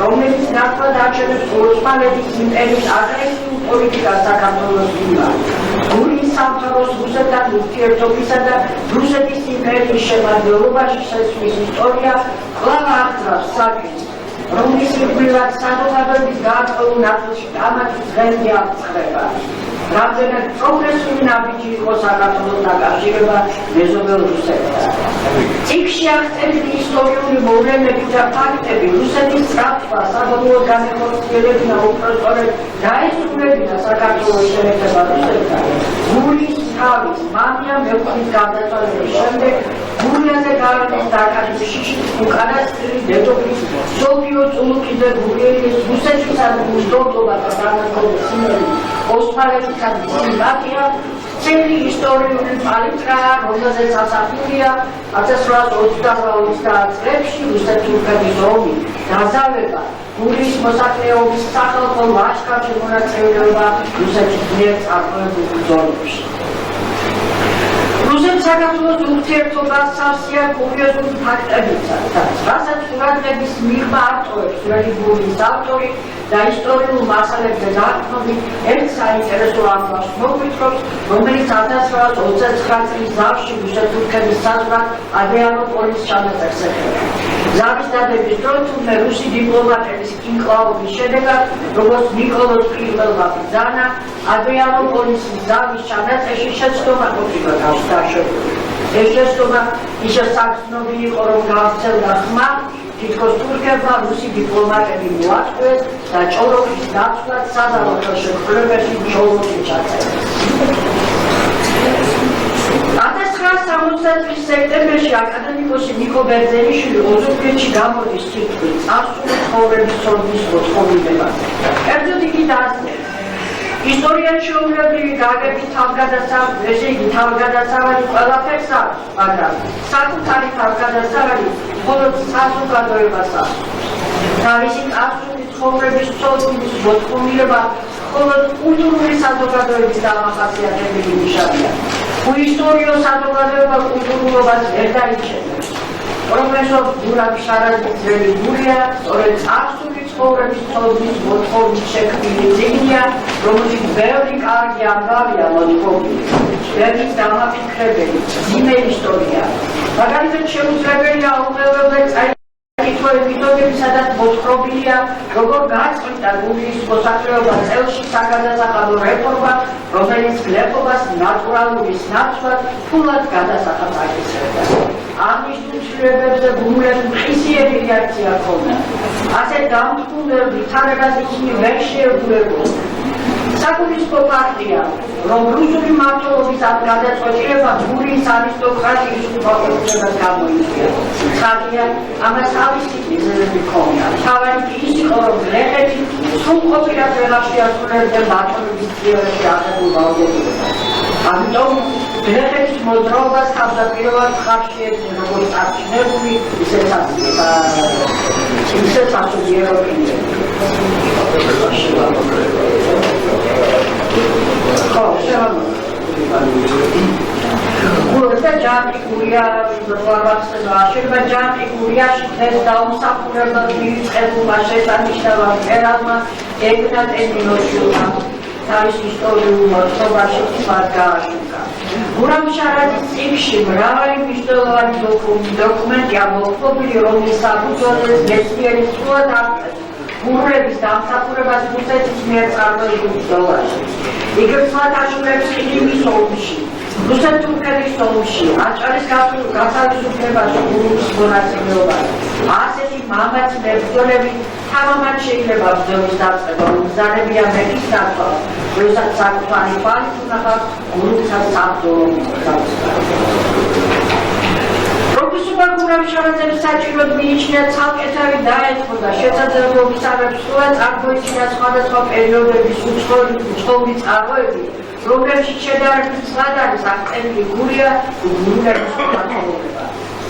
რომელიც ნათლად აჩვენებს ოსმალეთის იმპერიის აგრესიულ პოლიტიკას საქართველოს მიმართ. გურიის სამთავროს რუსეთთან ურთიერთობისა და რუსეთის იმპერიის შემადგენლობაში შესვლის ისტორია კვლავ აღძრავს საკითხს, რომლის ირგვლივად საზოგადოების გარკვეულ ნაწილში ამათი დღემდე აღწრება. რამდენად პროგრესული ნაბიჯი იყო საქართველოს დაკავშირება მეზობელ რუსეთთან. წიგნში აღწერილი ისტორიული მოვლენები და ფაქტები რუსეთის სწრაფვა საბოლოოდ განხორციელებინა უპროტესტოდ დაესრულებინა საქართველოს შერეცება რუსეთთან. გურიის თავის მამია მეუღლის გარდაცვალების შემდეგ გურიაზე გაარკვეს დაკარგვის შიშის უკანასკნელი დედოფლის სოფიო წულუკიძე გურიელის რუსეთისადმი უსდოდობა და განაცხადის სიმელი ოსმალეთთან სიმპათია ძველი ისტორიული პალიტრაა, რომელზეც ასახულია 1830 წლებში რუსეთ-თურქეთის ომი, დაზავება, გურიის მოსახლეობის სახალხო ლაშქარში მონაწილეობა რუსეთის მიერ წარმოებულ ბრძოლებში. რუსეთ-საქართველოს ურთიერთობას სავსეა კურიოზული ფაქტებითა და რასაც ყურადღების მიღმა არტყობებს ძველი გურიის ავტორი და ისტორიულ მასალებზე დაყრდნობით ერთ საინტერესო ამბავს მოგვითხრობს, რომელიც 1929 წლის ზავში რუსეთ-თურქეთის საზღვრად ადრიანოპოლის ჩანაწერს ეხება. ზავის დადების დროს თურმე რუსი დიპლომატების კინკლაობის შედეგად, როგორც ნიკოლოზ პირველმა ბრძანა, ადრიანოპოლის ზავის ჩანაწერში შეცდომა ყოფილა დაშვებული. ეს შეცდომა ისე საგრძნობი იყო, რომ გავრცელდა ხმა, თითქოს თურქებმა რუსი დიპლომატები მოაწყვეს და ჭოროხის დაცვად საზავო ხელშეკრულებაში ჭოროხი ჩაწერეს. 1960 წლის სექტემბერში აკადემიკოსი ნიკო ბერძენიშვილი ოზურგეთში გამოდის სიტყვით წარსული ცხოვრების ცოდნის მოთხოვნილებაზე. კერძოდ იგი დაასწრებს, ისტორიაში შეუულებრივი გაგების თავგადასავალი, ესე იგი თავგადასავალი ყველაფერს აქვს, მაგრამ საკუთარი თავგადასავალი მხოლოდ საზოგადოებას აქვს. თავისი წარსული ცხოვრების ცოდნის მოთხოვნილება მხოლოდ კულტურული საზოგადოების დამახასიათებელი ნიშანია. უისტორიო საზოგადოება კულტურულობას ვერ დაიჭერებს. პროფესორ გურამ შარაძის ძველი გურია სწორედ წარსული ცხოვრების ცოდნის მოთხოვნის შექმნილი წიგნია, რომელშიც ბევრი კარგი ამბავია მოთხოვილი, ბევრი დამაფიქრებელი, ძიმე ისტორია. მაგალითად შეუძლებელია უყურებელზე წაიკითხოს სადაც მოთხრობილია, როგორ გაწყდა გურიის მოსახლეობა წელში საგადასახადო რეფორმა, რომელიც გლეხობას ნატურალურის ნაცვლად ფულად გადასახადს აკისრებდა. აღნიშნულ ცვლილებებზე გურიას მხისიერი რეაქცია ჰქონდა. ასე დამთქმულ ვითარებას ისინი ვერ შეეგუებოდნენ. საკუთრივ ფაქტია, რომ რუსული მმართველობის გადაწყვეტილება გურიის არისტოკრატიის უპატრონობას გამოიწვია. ხალხია ამას თავისი მიზეზები ჰქონდა. თავარი ის იყო, რომ გლეხები სრულყოფილად ვეღარ შეასრულებდნენ მმართველობის ძიებაში აღებულ ვალდებულებას. ამიტომ გლეხების მოძრაობას თავდაპირველად ხარში ედგნენ როგორც წარჩინებული, ისე სასულიერო პირები. ჯანტი გურია შეიძლება ჯანტი გურიაში დღეს დაუმსახურებლად მიიღებულმა შესანიშნავად მწერალმა ეგნატ ემილოშვილმა თავის ისტორიულ მოთხრობაში თვალ გააშუქა. გურამ შარაძის წიგნში მრავალი მნიშვნელოვანი დოკუმენტია მოთხრობილი, რომლის საფუძველზე მეცნიერი სრულად აღწერს გურების დამსახურებას რუსეთის მიერ წარმოებულ ბრძოლაში. იგი ცვლად აშუქებს ხიდიმის ომში, რუსეთ-თურქეთის ომში აჭარის გათავისუფლებაში გურიის მონაწილეობა ასეთი მამაც მებრძოლები თამამად შეიძლება ბრძოლის დაწყება უმგზავრებია მეფის დაცვა, როცა საკუთარი თვალით უნახავთ გურითა საბრძოლო პროფესორ გურამშარაძემ საჭიროდ მიიჩნია ცალკეთავი დაეწყო და შესაძლებლობისამებრ სრულად წარმოიჩინა სხვადასხვა პერიოდების უცხოური წყაროები, რომლებშიც შედარებით ცვლად არის აღწერილი გურია გურიების მმართველობა.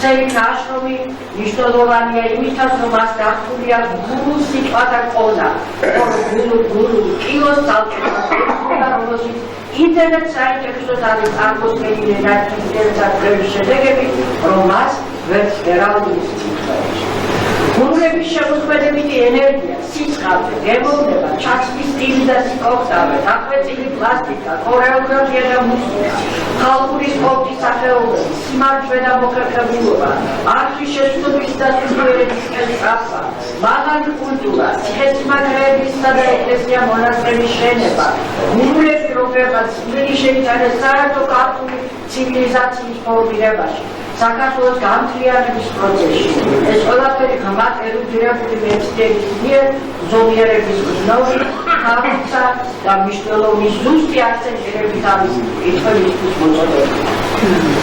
წელი ნაშრომი მნიშვნელოვანია იმისათვის, რომ მას გახსნილი აქვს გურულ სიტყვათა ყოლა, გურულ კილოს ცალკეთა, რომელშიც ინტერნეტ საინტერესოდ არის წარმოდგენილი ნათლისმცემლის შედეგები, რომ მას ვერც ვერავინ სიტყვაში. გურების შემოქმედებითი ენერგია, სიცხადე, გემოვნება, ჩაცმის სტილი და სიკვდილე, დახვეწილი პლასტიკა, ქორეოგრაფია და მუსიკა, ხალხური სპორტის სახეობები, სიმართლე და მოხერხებულობა, არხის შესრულების და სულიერების კეთილსა, მაღალი კულტურა, ციხესიმაგრეებისა და ეკლესია-მონასტრების შენება, გურები, რომლებმაც ძველი შეიტანეს საერთო ქართული ცივილიზაციის ფორმირებაში, საქართველოს გამთლიანების პროცესში. ეს ყველაფერი ღრმად ერუდირებული მეცნიერების მიერ ზომიერების გზნობით, ხალხისა და მნიშვნელობის ზუსტი აქცენტირებით არის კითხვებისთვის მოწოდებული.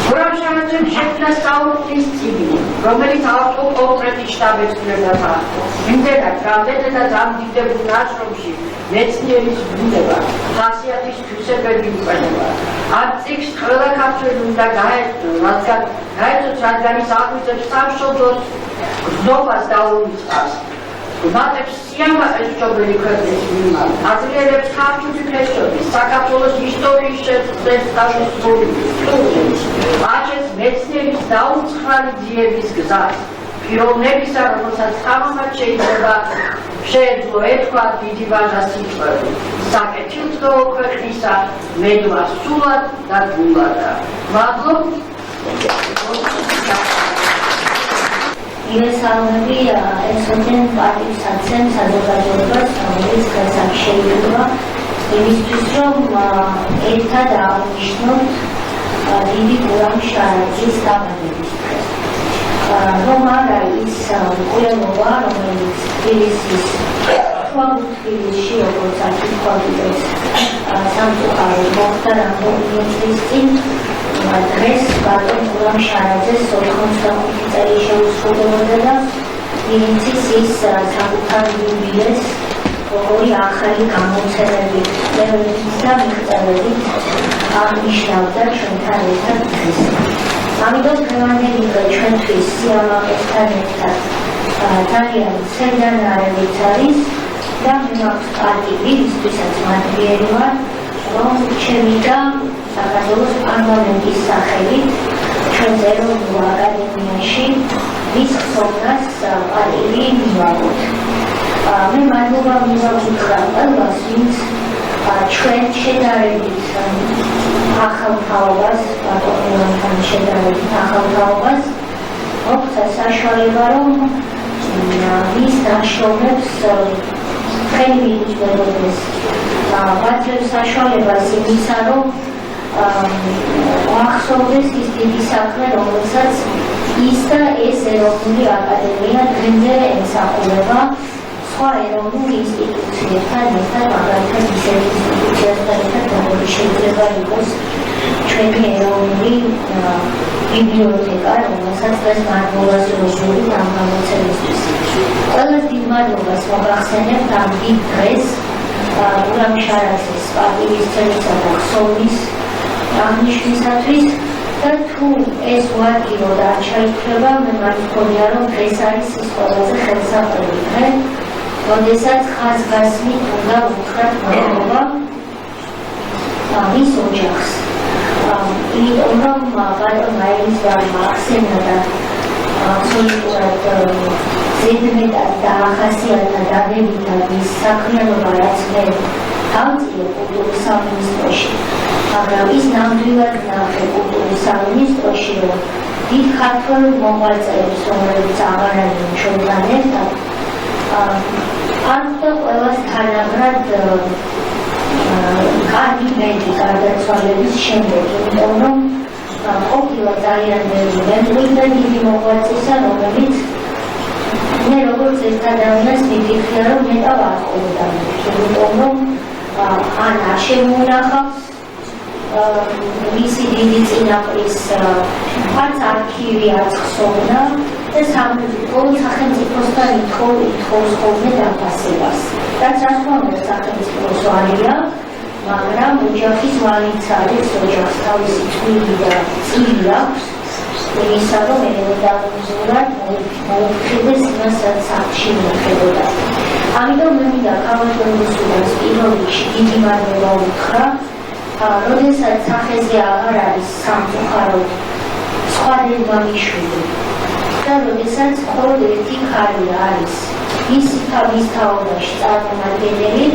გურამშარაძემ შექმნა სწავლობის წიგნი, რომელიც ავტოკონკრეტის შთაბეჭდილებას ახდენს. იმდენად, რამდენადაც ამ დიდებულ ნაშრომში მეცნიერის ბუნება, ხასიათის თვისებები იყენება. ამ წიგნს ყველა ქართველი უნდა გაეცნოს, რადგან ის აღვიძებს სამშობლოს გზნობას და უმიწვევს. მატებს სიამაყეს მშობელი ქვეყნის მიმართ, აძლიერებს ქართული ფესვების, საქართველოს ისტორიის შეცდომის სტუდიებს, აჩენს მეცნიერის დაუცხრალი ძიების გზას, პიროვნებისა, რომელსაც თამამად შეიძლება შეეძლო ეთქვა დიდი ვაჟა სიტყვები, საკეთილდღეო ქვეყნისა, მედვა სულად და გულადა. მადლობ. ივესალმები ეცოდნენ პარტიისაცემ საზოგადოებას, რომელიც გასაგ შეიძლება იმისთვის, რომ ერთად აღნიშნოთ დიდი გურამშარაძის დაბადებისდღეს. რომ არა ის მკვლელობა, რომელიც თბილისის თბილისში, როგორც აკითხავდეს სამწუხაროდ მოხდა რამდენიმე წლის წინ, დღეს ბატონ გურამშარაძეს 85 წელი შეუსრულდებოდა და თბილისის ის საკუთარ იუბილეს ორი ახალი გამოცემებით და მიღწევებით აღნიშნავდა ჩვენთან ერთად დღეს. ამიტომ დღევანდელი დღე ჩვენთვის სიამაყესთან ერთად ძალიან სევდანარებით არის და მე მაქვს პარტიები, ვისთვისაც მადლიერი ვარ, რომ ჩემი და საქართველოს პარლამენტის სახელით ჩვენს ეროვნულ აკადემიაში მის ხსოვნას პარტიები მივაღოთ. მე მადლობა მივაღუქრა ყველას, ვინც ჩვენ შედარებით ახალ თაობას, ბატონთან შედარებით ახალ თაობას მოხდა საშუალება, რომ მის ნაშრომებს ხელი მიუწვდომდეს. ვაძლევს საშუალებას იმისა, რომ ახსოვდეს ის დიდი საქმე, რომელსაც ის და ეს ეროვნული აკადემია დღემდე ემსახურება სხვა ეროვნულ ინსტიტუციებთან ერთად, მაგალითად ისეთ ინსტიტუციასთან ერთად, რომელიც შეიძლება იყოს ჩვენი ეროვნული ბიბლიოთეკა, რომელსაც დღეს მადლობას ვუწევთ ამ გამოცემისთვის. ყველას დიდ მადლობას მოგახსენებთ ამ დიდ დღეს გურამშარაძის პარტიისცემისა და ხსოვნის აღნიშვნისათვის და თუ ეს უარგილოდ არ ჩაითვლება, მე მართლა მგონია, რომ დღეს არის ის ყველაზე ხელსაყრელი დღე, როდესაც ხაზგასმით უნდა ვუთხრათ მადლობა მის ოჯახს. იმიტომ რომ ბატონ მაიისმა ახსენა და absolutურად ზედმეტად დაახასიათა დადებითად ის საქმიანობა, რაც მე დავწიე კულტურის სამინისტროში, მაგრამ ის ნამდვილად ნახე კულტურის სამინისტროში, რომ დიდ ქართველ მოღვაწეებს, რომლებიც აღარ არიან ჩვენთან ერთად, არ უნდა ყველას თანაბრად კარგი მენდი გარდაცვალების შემდეგ, იმიტომ რომ ყოფილა ძალიან ბევრი მემკვიდრე და დიდი მოღვაწეა, რომელიც მე როგორც ერთ ადამიანს მიფიქრია, რომ მეტად არ ყოფილა, იმიტომ რომ ან არ შემონახავს მისი დიდი წინაპრის არც არქივი არც ხსოვნა და სახელმწიფოსთან ითხოვს ხოლმე დაფასებას. რაც რა თქმა უნდა სახელმწიფოს ვარია, მაგრამ ოჯახის ვალიც არის, ოჯახს თავისი წვლილი და წილი აქვს იმისა, რომ ელემენტარულად მოუხდეს იმასაც სახლში მოხდებოდა. ამიტომ მე მინდა ქალბატონისას პირველ რიგში დიდი მადლობა უთხრა, როდესაც სახეზე აღარ არის სამწუხაროდ სხვა დედმამიშვილი და როდესაც მხოლოდ ერთი ქალი არის მისი თავის თაობაში წარმომადგენელი,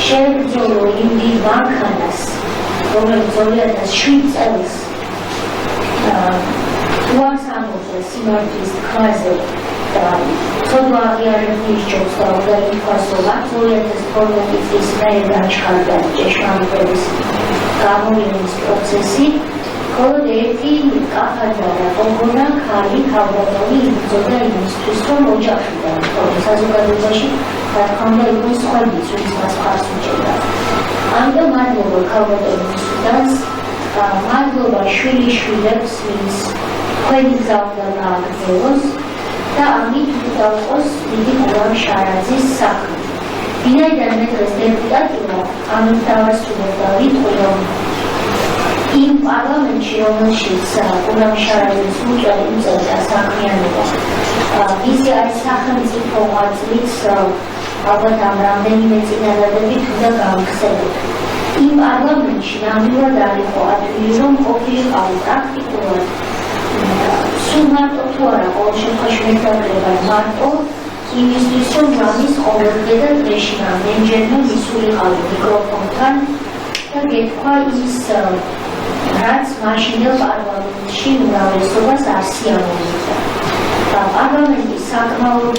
შევბრძოლო იმ დიდ მანქანას, რომელიც 2007 წელს უარს ამოწევს სიმართლის ქვაზე და ცოდვა აღიარებულის ჯობს და უნდა ითქვას, რომ 2012 წლის მე გაჩქარდა ჭეშმარიტების გამოვლენის პროცესი, მხოლოდ ერთი კახადა და გოგონა ქალი ქალბატონი იბრძოდა იმისთვის, რომ ოჯახიდან, საზოგადოებაში რა თქმა უნდა იყოს სხვები, ვინც მას მხარს უჭერდა. ამიტომ მადლობა ქალბატონისას, მადლობა შვილიშვილებს, ვინც თქვენი გზა უნდა გააგრძელოს და ამით უნდა იყოს დიდი გურამ-შარაძის საქმე. ვინაიდან მე დღეს დეპუტატი ვარ, ამით დავასრულებ და ვიტყვი, რომ იმ პარლამენტში, რომელშიც გურამ-შარაძის უწევი უწევდა საქმიანობა, ისე არის სახელმწიფო ღვაწლიც, ალბათ ამ რამდენიმე წინადადებით უნდა გავიხსენოთ. იმ პარლამენტში ნამდვილად არ იყო ადვილი, რომ ყოფილიყავი პრაქტიკულად სულ მარტო თუ არა, ყოველ შემთხვევაში მეთაურებად მარტო იმისთვის, რომ რამის ყოველდღე და დღეში რამდენჯერმე მისულიყავი მიკროფონთან და გეთქვა ის, რაც მაშინდელ პარლამენტში უმრავლესობას არ სიამოვნებდა. პარლამენტი საკმაოდ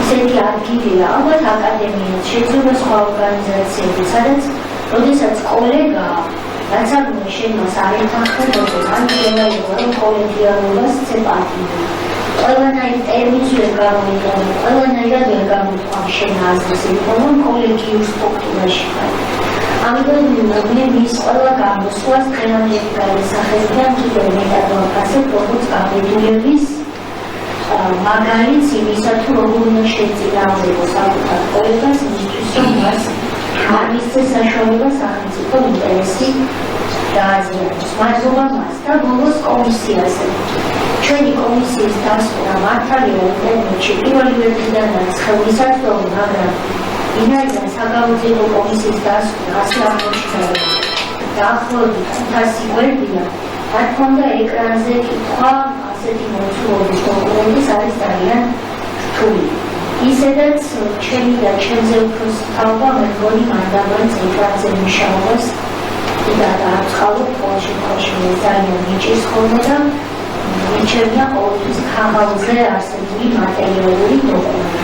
ისეთი ადგილია, ალბათ აკადემიაც, შეიძლება სხვა ორგანიზაციები, სადაც როდესაც კოლეგა რაც აღნიშნე შენ მას არ ეთანხმებოდა, ან შეიძლება რომ კოლეგიალობას წეპატიო. ყველანაირ ტერმინს ვერ გამოიყენო, ყველანაირად ვერ გამოთქვა შენ აზრს, რომ კოლეგიურ სტრუქტურაში ხარ. ამიტომ მე მის ყველა გამოსვლას დღევანდელი გადასახადებიდან კიდევ მეტად ვაფასებ, როგორც გამოდიების მაგალითს იმისა, თუ როგორ უნდა შეწინააღმდეგო საკუთარ კოლეგას იმისთვის, რომ მას არ მისცეს საშუალება სახელმწიფო ინტერესი დააზიანოს. მადლობა მას და ბოლოს კომისიაზე. ჩვენი კომისიის დასკვნა მართალია ინტერნეტში პირველივე დღიდან არის ხელმისაწვდომი, მაგრამ ვინაიდან საგამოძიებო კომისიის დასკვნა ასე აღმოჩნდა, დაახლოებით 500 გვერდია, რა თქმა უნდა ეკრანზე კითხვა ასეთი მოცულობის დოკუმენტის არის ძალიან რთული. ისედაც ჩემი და ჩემზე უფროსი თაობა მე მგონი მანდამაც ეკრანზე მუშაობას და დააწყალოთ ყოველ შემთხვევაში მე ძალიან მიჭირს ხოლმე და მიჩვენია ყოველთვის ქაღალდზე არსებული მატერიალური დოკუმენტი.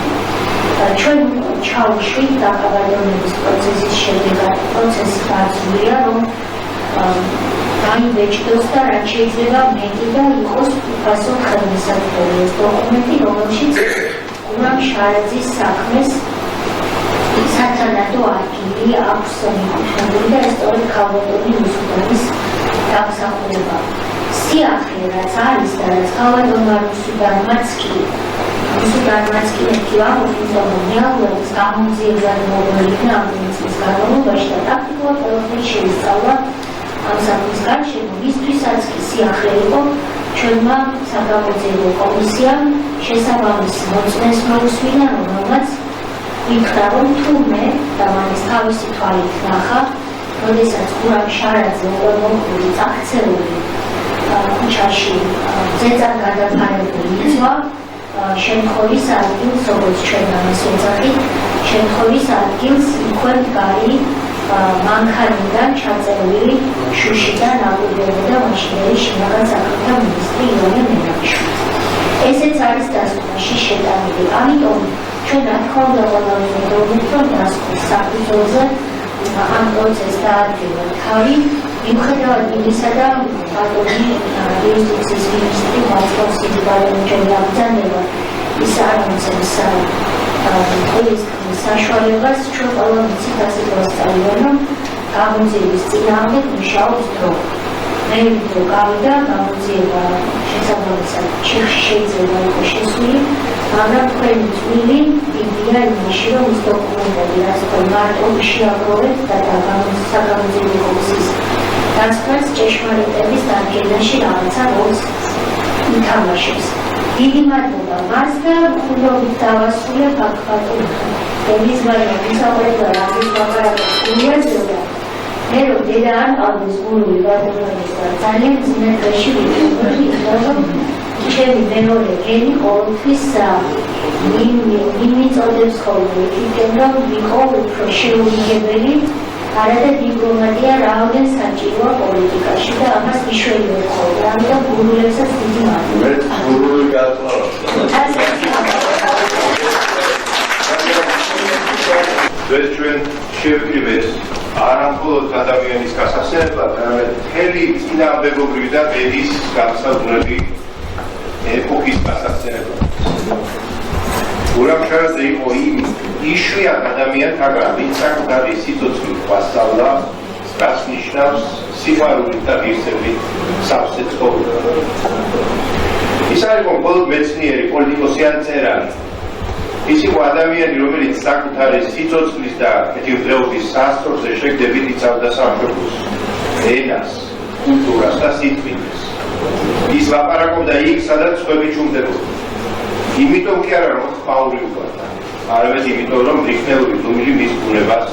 ჩვენ ჩავშვით დაკავადების პროცესის შედეგად პროცესი დაძვია, რომ დაიბეჭდოს და რაც შეიძლება მეტი და იყოს უფასო ხელმისაწვდომი ეს დოკუმენტი, რომელშიც გურამ-შარაძის საქმეს სათანადო არქივი აქვს მიკუთვნებული და ეს სწორედ ქალბატონი რუსუდანის დამსახურება. სიახლე რაც არის და რაც ქალბატონმა რუსუდანმაც კი მეთქი ამოწმის, რომ რეალურად გამოძიებად მოგველინა ამ წლის განმავლობაში და პრაქტიკულად ყველაფერი შეისწავლა ამ საქმის გარშემო, მისთვისაც კი სიახლე იყო ჩვენმა საგამოძიებო კომისიამ შესაბამისი მოწმეს მოусმინა, რომელმაც ვიქნა, რომ თურმე და მაინც თავისი თვალით ნახა, როდესაც გურამ-შარაძე უპირობოდ წაქცეული ქუჩაში ძეწად გადაფარებული იწვა, შემთხვევის ადგილს, როგორც ჩვენ ამას ვეძახით, შემთხვევის ადგილს იქვე მდგარი მანქანიდან ჩაწერილი შუშიდან აგვირდებოდა მაშინდელი შინაგან საქმეთა მინისტრი ივანე მენანიშვილი. ესეც არის დასკვნაში შეტანილი. ამიტომ ჩვენ რა თქმა უნდა ყველანი მეგობრებთ, რომ საფუძველზე ამ პროცესს დაადგინა თავი, მიუხედავად იმისა და ბატონი იუსტიციის მინისტრი ვაცლავ სიძბალეიჩელი აბრძანება ის არ ამცემს ეს საშუალებას ჩვენ ყველა ვიცით ასე გვასწავლიან, რომ გამოძიების წინააღმდეგ მუშაობს დრო. მე ვიდრე გავიდა გამოძიება შესაბამისად ჩეხში შეიძლება იყოს შესული, მაგრამ თქვენი წვლილი დიდია იმაში, რომ ის დოკუმენტები, რაც თქვენ მარტო შეაგროვეთ და საგამოძიებო კომისიის დასკვნის ჭეშმარიტების დადგენაში რაღაცა როლს ითამაშებს. დიდი მადლობა მას და მხოლოდ დავასრულებ აქ ბატონო ელიზბარია მისაუბრება რაზის ლაპარაკობს უნივერსიტეტზე. მე რომ დედა არ ყავდეს გურული ბატონობის და ძალიან ძნელ დღეში ვიყავი, რომ ჩემი მეორე გენი ყოველთვის მიმიწოდებს ხოლმე იქიდან რომ ვიყო უფრო შეურიგებელი, არადა დიპლომატია რაოდენ საჭიროა პოლიტიკაში და ამას მიშველი ვეთხოვდა, ამიტომ გურულებსაც დიდი მადლობა. მე გურული გათვალა. დღეს ჩვენ შევკრიბეთ არა მხოლოდ ადამიანის გასახსენებლად, არამედ მთელი წინააღმდეგობრივი და ბედის გამსაუბრებელი ეპოქის გასახსენებლად. ურამშარაზე იყო იმ იშვიათ ადამიანთაგან, ვინც საკუთარი სიცოცხლით გვასწავლა, რაც ნიშნავს სიყვარულით და ღირსებით სავსე ცხოვრება. ის არ იყო მხოლოდ მეცნიერი, პოლიტიკოსი ან მწერალი. ის იყო ადამიანი, რომელიც საკუთარი სიცოცხლის და კეთილდღეობის სასწორზე შეგდებით იცავდა სამშობლოს, ენას, კულტურას და სიტყვინეს. ის ლაპარაკობდა იქ, სადაც სხვები ჩუმდებოდა. იმიტომ კი არა, რომ ხმაური უყვარდა, არამედ იმიტომ, რომ მრიცხნეული ლუმილი მის ბუნებას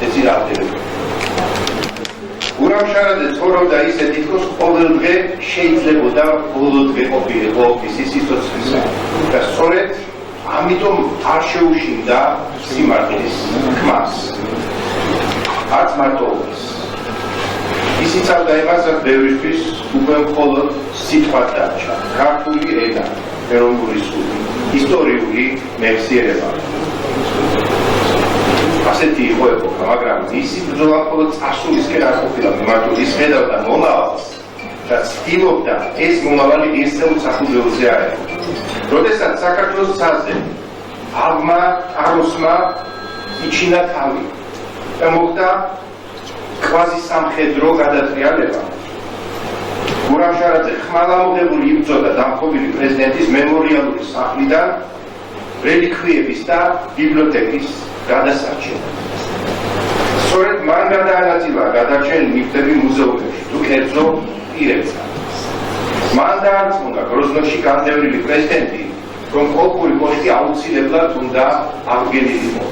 ეცილავდებოდა. ურამშარაძე ცხოვრობდა ისე, თითქოს ყოველ დღე შეიძლებოდა ბოლო დღე ყოფილიყო მისი სიცოცხლისა და სწორედ ამიტომ არ შეუშინდა სიმართლის ხმას. არც მარტოობას. ის იცავდა იმას, რომ ბევრისთვის უკვე მხოლოდ სიტყვა დარჩა, ქართული ენა, ეროვნული სული, ისტორიული მეხსიერება. ასეთი იყო ეპოქა, მაგრამ მისი ბრძოლა მხოლოდ წარსულისკენ არ ყოფილა მიმართული, ის ხედავდა მომავალს და ცდილობდა ეს მომავალი ღირსეულ საფუძველზე აეღო. როდესაც საქართველოს ცაზე აღმა კაროსმა იჩინა თავი და მოხდა კვაზი სამხედრო გადატრიალება, ურამშარაძე ხმალამოღებული იბრძოდა დამხობილი პრეზიდენტის მემორიალური სახლიდან რელიქვიების და ბიბლიოთეკის გადასარჩენად. სწორედ მან გადაანაწილა გადარჩენილი ნივთები მუზეუმებში, თუ კერძო პირებსა. მან დაარწმუნა გროზნოში განდევნილი პრეზიდენტი, რომ ყოფილი პოსტი აუცილებლად უნდა აღდგენილიყო,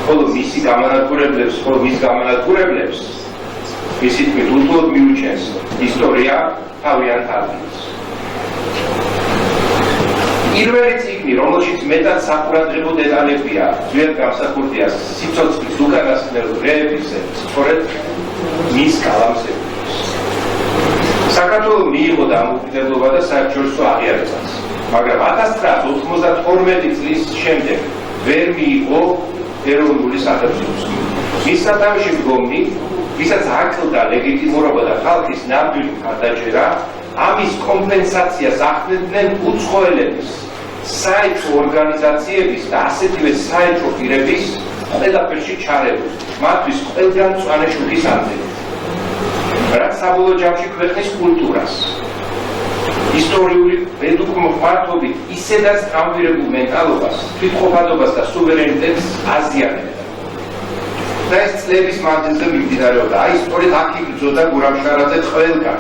ხოლო მის გამანადგურებლებს მისი თქმით უთუოდ მიუჩენს ისტორია თავიანთ ადგილს. პირველი წიგნი, რომელშიც მეტად საყურადღებო დეტალებია, ძლიერ გამსახურდია სიცოცხლის უკანასკნელ დღეებისზე, სწორედ მის კალამზე. საქართველოს მიიღო დამოუკიდებლობა და საერთაშორისო აღიარებას, მაგრამ 1992 წლის შემდეგ ვერ მიიღო ეროვნული სახელმწიფოს. მის სათავეში მდგომნი, ვისაც აკლდა ლეგიტიმურობა და ხალხის ნამდვილი მხარდაჭერა, ამის კომპენსაციას ახდენდნენ უცხოელების, საერთო ორგანიზაციების და ასეთივე საერთო პირების ყველაფერში ჩარევით, მათთვის ყველგან მწვანე შუქის ამდენით. რაც საბოლოო ჯამში ქვეყნის კულტურას, ისტორიული ბედუქმართობით ისედაც ტრავმირებულ მენტალობას, თვითყოფადობას და სუვერენიტეტს აზიანებდა. და ეს წლების მანძილზე მიმდინარეობდა. აი, სწორედ აქ იბრძოდა გურამშარაძე ყველგან,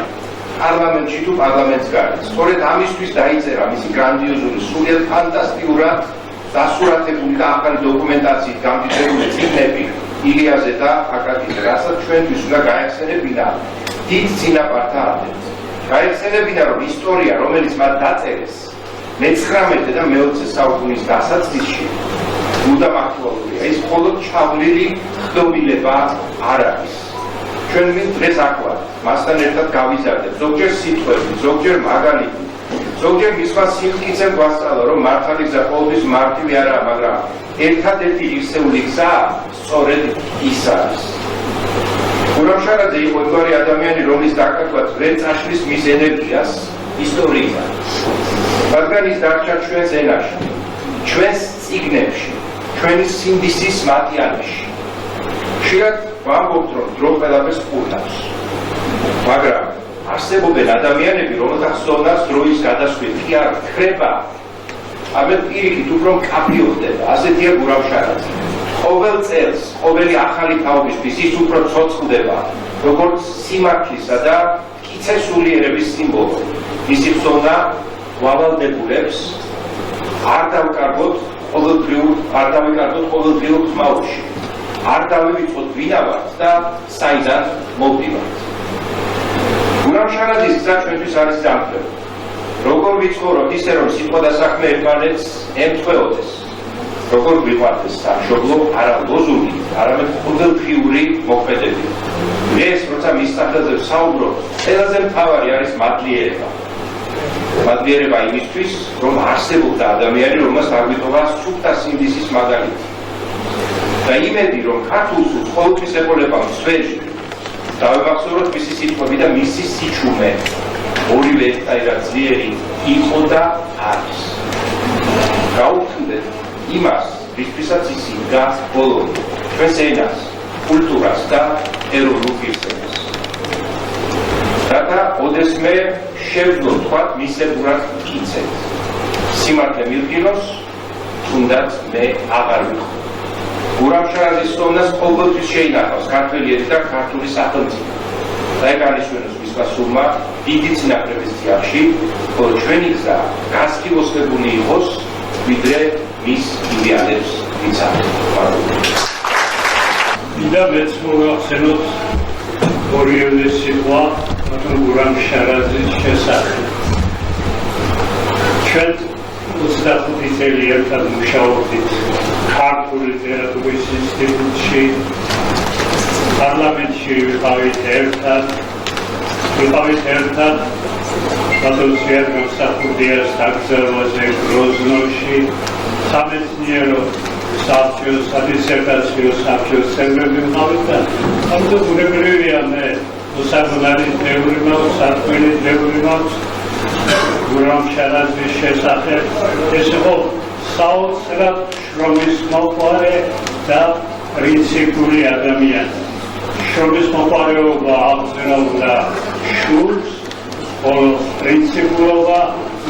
პარლამენტში თუ პარლამენტს გარეთ. სწორედ ამისთვის დაიწერა მისი გრანდიოზული, სრულიად ფანტასტიკურად დასურათებული და ახალი დოკუმენტაციით გამდიდრებული წიგნები ილიაზე და აკაკიზე, რასაც ჩვენთვის უნდა გაეხსენებინა დიდ წინაპართა აზრით. გაეხსენებინა, რომ ისტორია, რომელიც მათ დაწერეს 19 და 20 საუკუნის დასაწყისში, მუდამ აქტუალურია. ის მხოლოდ ჩავლილი ხდომილება არ არის. ჩვენ დღეს აკვარ, მასთან ერთად გავიზარდებ ზოგჯერ სიტყვები, ზოგჯერ მაგალითი, ზოგჯერ მისმა სიმტკიცემ გვასწავლა, რომ მართალი გზა ყოველთვის მარტივი არაა, მაგრამ ერთადერთი ღირსეული გზა სწორედ ის არის. გურამშარაძე იყო იმგვარი ადამიანი, რომლის დაკარგვაც ვერ წაშლის მის ენერგიას ისტორიიდან. რადგან ის დარჩა ჩვენს ენაში, ჩვენს წიგნებში, ჩვენი სინდისის მატიანეში. ხშირად ვამბობთ, რომ დრო ყველაფერს ყურნავს. მაგრამ არსებობენ ადამიანები, რომელთა ხსოვნას დროის გადასვლით კი არ ხრება, ამეთ პირიქით უფრო მკაფიო ხდება. ასეთია გურამშარაძე. ყოველ წელს, ყოველი ახალი თაობისთვის ის უფრო ცოცხლდება, როგორც სიმართლისა და მტკიცესულიერების სიმბოლო. მისი ხსოვნა ვალალდებულებს არ დავიკარგოთ ყოველდღიურ ხმაურში. არ დავივიწყოთ ვინა ვართ და საიდან მოვდივართ. გურამშარაძის გზა ჩვენთვის არის დამკვირვებელი. როგორ ვიცხოვროთ ისე, რომ სიტყვა და საქმე ერთმანეთს ემთხვეოდეს. როგორ ვიყვარდეს სამშობლო, არა ლოზუნგი, არამედ ყოველდღიური მოქმედებები. ეს, როცა მის სახელზე ვსაუბრობ, ყველაზე მთავარი არის მადლიერება. მადლიერება იმისთვის, რომ არსებობდა ადამიანი, რომელსაც დაგვიტოვა სუფთა სინდისის მაგალითი. და იმედი, რომ ქართულს ყოველთვის ეყოლება მსვენში, დავემახსოვროთ მისი სიტყვები და მისი სიჩუმე. ორივე ერთნაირად ძლიერი იყო და არის. გაუქმდეთ იმას, რისთვისაც ის იდგა ბოლომდე, ჩვენს ენას, კულტურას და ეროვნულ ღირსებას. რათა ოდესმე შევძლო თქვათ მისებურად მტკიცეთ. სიმართლე მივყინოს, თუნდაც მე აღარ ვიყო. გურამშარაძის ხსოვნას ყოველთვის შეინახავს ქართველი ენა და ქართული სახელმწიფო. და ეგარისვენოს მისმა სულმა დიდი წინაპრების ძიახში, ხოლო ჩვენი გზა გასქილოსებული იყოს, ვიდრე მის იდეალებს ვიცავთ. მინდა მეც მოგახსენოთ ორივე სიტყვა გურამშარაძის შესახებ. ჩვენ 25 წელი ერთად მუშაობდით ქართული ლიტერატურის ინსტიტუტში, პარლამენტში ვიყავით ერთად ბატონსვიად გამსახურდიას დაკრძალვაზე გროზნოში, სამეცნიერო საბჭოს, სადისერტაციო საბჭოს წევრები ვიყავით და ამიტომ ბუნებრივია მე უსაგუნარი წევრი მაქვს, სარკველი წევრი მაქვს გურამშარაძის შესახებ. ეს იყო საოცრად შრომის მოყვარე და პრინციპული ადამიანი. შრომის მოყვარეობა აღზრდავდა შურს, ხოლო პრინციპულობა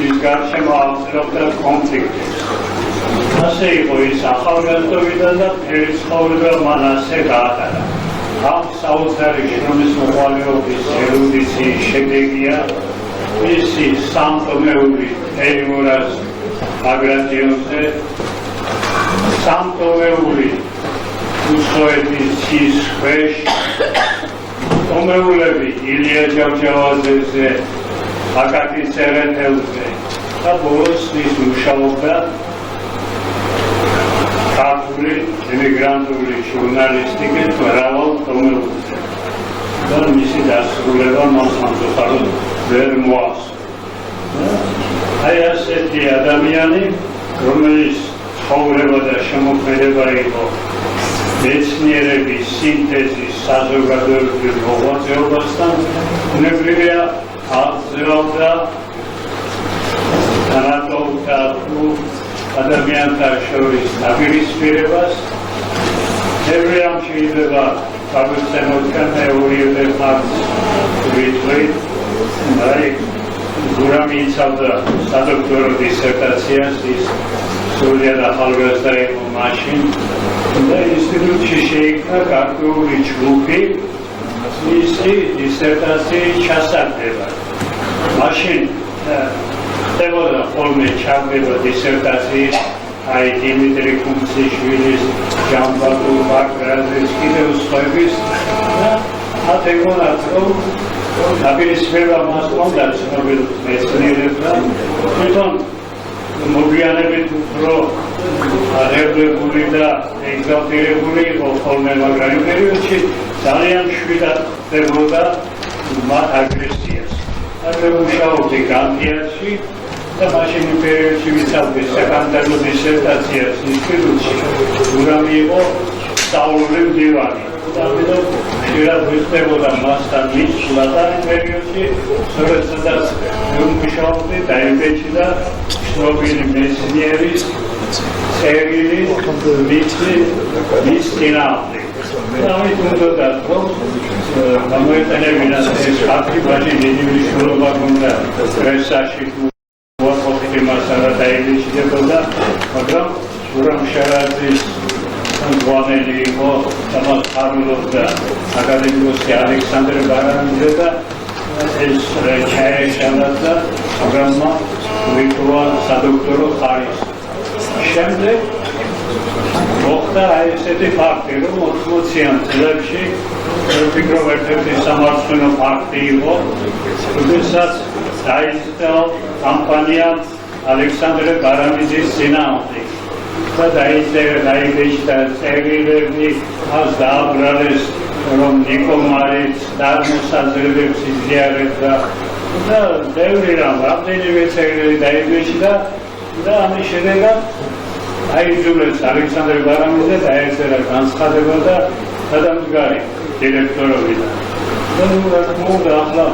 ის გარშემო აღზრდავდა კონფლიქტებს. ასე იყო ის ახალგაზრდობიდან და მთელი ცხოვრება მან ასე გაატარა. ამ საოცარი შრომის მოყვარეობის ერუდიციის შედეგია მისი სამტომეული ელიმურას ბაგრატიონზე, სამტომეული უსხოეთის ცის ქვეშ, ტომეულები ილია ჯავჯავაძეზე, აკაკი წერეთელზე და ბოლოს ის მუშაობდა ქართული ემიგრანტული ჟურნალისტიკის მრავალ ტომეულზე. და მისი დასრულება მას სამწუხაროდ ვერ მოასწრო. აი ასეთი ადამიანი, რომელიც ცხოვრება და შემოქმედება იყო მეცნიერების სინთეზის საზოგადოებრივ მოღვაწეობასთან, ბუნებრივია აღზევდა თანატოლთა ადამიანთა შორის დაპირისპირებას. ბევრი რამ შეიძლება გავიხსენოთ ორივე ფაქტს ვიტყვით. აი გურამი იცავდა სადოქტორო დისერტაციას, ის სრულიად ახალგაზრდა იყო მაშინ და ინსტიტუტში შეიქმნა ქართული ჯგუფი მისი დისერტაციის ჩასაგდებად. მაშინ ხდებოდა ხოლმე ჩაგდება დისერტაციის აი დიმიტრი კუნციშვილის, ჯამბატულ ბაგრაძის, კიდევ სხვების და მათ ეგონათ, რომ დაპირისპირება მას ჰქონდა ცნობილ მეცნიერებთან, თვითონ მოგვიანებით უფრო აღებებული და ეგზალტირებული იყო ხოლმე, მაგრამ იმ პერიოდში ძალიან მშვიდად ხდებოდა მათ აგრესიას. აგრე მუშაობდი განთიადში და მაშინ პერიოდში ვისწავლე საკანონმდებლო დისერტაციას ინსტიტუტში. გურამი იყო სწავლული მდივანი. ამიტომ შეიძლება ვისწრებოდა მასთან მისვლა და პერიოდში სწორედაც მუშაობდი დაიბეჭი და ცნობილი მეცნიერის წერილი მის წინააღმდეგ. ამით უნდა რომ გამოეყენებინათ ეს ფაქტი, მაშინ დიდი მნიშვნელობა ჰქონდა პრესაში უარყოფითი მასალა დაიბეჭდებოდა, მაგრამ გურამ შარაძის მგვანელი იყო ამას ფარულობდა აკადემიკოსი ალექსანდრე ბარანიძე და ეს ჩაეშალა და პროგრამა მოიპოვა სადოქტორო ხარისხი. შემდეგ მოხდა ესეთი ფაქტი, რომ 80-იან წლებში ვფიქრობ ერთ-ერთი სამართლიანო ფაქტი იყო, როდესაც დაიწყო კამპანია ალექსანდრე ბარანიძის წინააღმდეგ. და დაიბეჭდა წერილები, მას დააბრალეს, რომ ნიკო მარიც წარმოსაზრებებს იზიარებდა და ბევრი რამ, რამდენიმე წერილი დაიბეჭდა და ამის შედეგად აიძულეს ალექსანდრე ბარანიძე დაეწერა განცხადება და გადამდგარი დირექტორობიდან. და რა თქმა უნდა, ახლა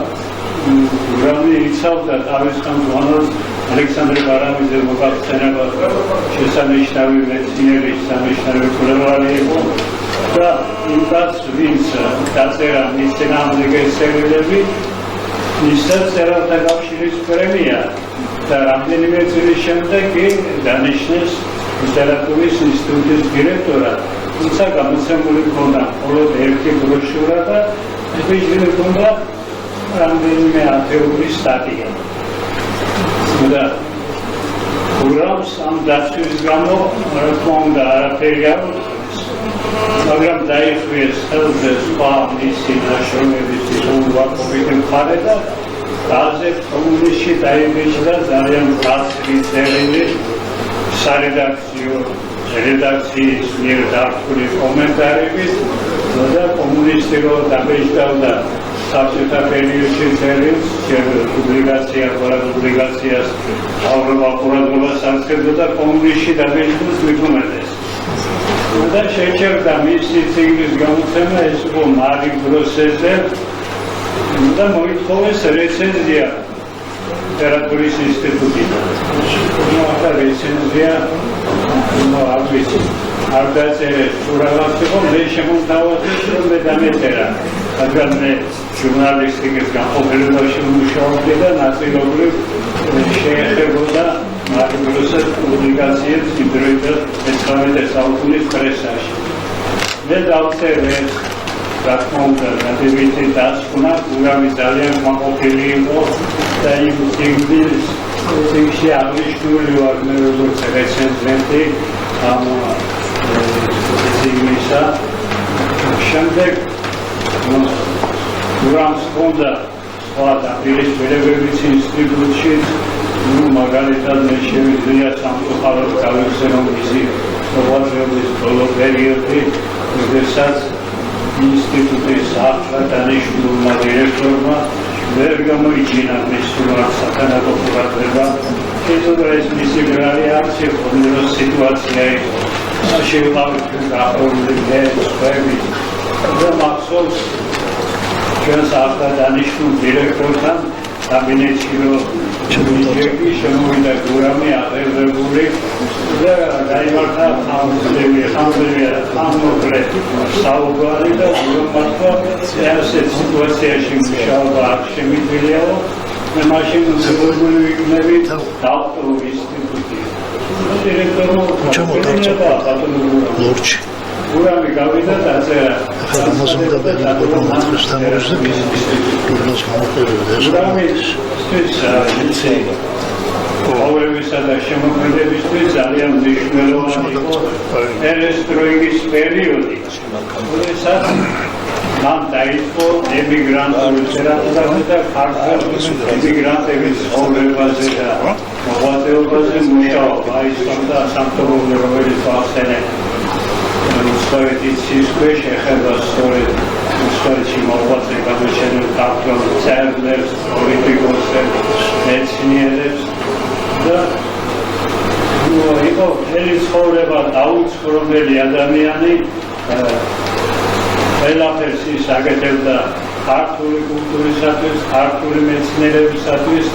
გურამი იცავდა თავის ხელმძღვანელს ალექსანდრე ბარანიძე მოგახსენება შესანიშნავი მეცნიერი, შესანიშნავი მკვლევარი იყო და იმას ვინც დაწერა მის წინააღმდეგ წერილები, ისაც წერალთა კავშირის პრემია და რამდენიმე წლის შემდეგ კი დანიშნეს ლიტერატურის ინსტიტუტის დირექტორად. თუმცა გამოცემული ჰქონდა მხოლოდ ერთი ბროშურა და შეიძლება ჰქონდა რამდენიმე ათეული სტატია. და გურამს ამ დაცვის გამო რა თქმა უნდა არაფერი არ უთხრეს, მაგრამ დაიხიეს ხელზე სხვა მისი ნაშრომების უარყოფითი მხარე და გაზეთ კომუნისტში დაიბეჭდა ძალიან მკაცრი წერილი სარედაქციო რედაქციის მიერ დართული კომენტარებით და კომუნისტი რო დაბეჭდავდა საბჭოთა პერიოდში წერილს, პუბლიკაციას ყურადღებას აღწევდა კომუნისტში დაბეჭდილს მithumedes. და შეჭერდა მისი წიგნის გამოცემა, ეს იყო მარი გროსეზე და მოითხოვეს რეცენზია ლიტერატურის ინსტიტუტიდან. ახლა რეცენზია არ ვიცი, არ დაწერეს თუ რაღაც იყო, მე შემოთავაზეს, რომ მე დამეწერა, რადგან მე ჟურნალისტიკის განყოფილებაში მუშაობდი და ნაწილობრივ შეეხებოდა მარი გროსეს პუბლიკაციებს იმდროინდელ 19 საუკუნის პრესაში. მე დავწერე რა თქმა უნდა, დადებითი დასკვნა, გურამი ძალიან მაყოფილი იყო და იმ წიგნში აღნიშნული ვარ მე როგორც რეცენზენტი ამ წიგნისა. შემდეგ გურამს ჰქონდა სხვა დაპირისპირებებიც ინსტიტუტში, მაგალითად მე შევიძლია სამწუხაროდ გავიხსენო მისი მოღვაწეობის ბოლო პერიოდი, როდესაც ინსტიტუტის ახლა დანიშნულმა დირექტორმა ვერ გამოიჩინა მის სათანადო ყურადღება. შეიძლება ეს მისი ბრალი არც იყო, რომ სიტუაცია იყო. შეუძლია გახურული სხვები და მახსოვს ჩვენს ახლა დანიშნულ დირექტორთან კაბინეტში რომ შემოვიდა გურამი აღებებული და დაიმართა ხანმოკლე საუბარი და გურამმა ასეთ სიტუაციაში მუშაობა არ შემიძლიაო. მე მაშინ ზოგადად ვიქნები დავტოვ ინსტიტუტი. დირექტორმა ლორჩი გურამი გავიდა და წერა ამაზონდაბელი პროგრამატის თამაშზე გურამს გამოყენებდა გურამი ისე ყოველისა და შემოქმედებისთვის ძალიან მნიშვნელოვანი იყო პერესტროიკის პერიოდი, როდესაც მან დაიწყო ემიგრანტული ლიტერატურაზე და ქართული ემიგრანტების ცხოვრებაზე და მოღვაწეობაზე მუშაობა. აისწორდა სამთავრობო რომელიც ახსენე სოветის ქვეშ ეხება სწორედ ისტორიაში მოღვაწე გამოჩენილ ქართველ მწერლებს, პოლიტიკოსებს, მეცნიერებს და იყო მთელი ცხოვრება დაუცხრომელი ადამიანი ყველაფერს ის აკეთებდა ქართული კულტურისათვის, ქართული მეცნიერებისათვის.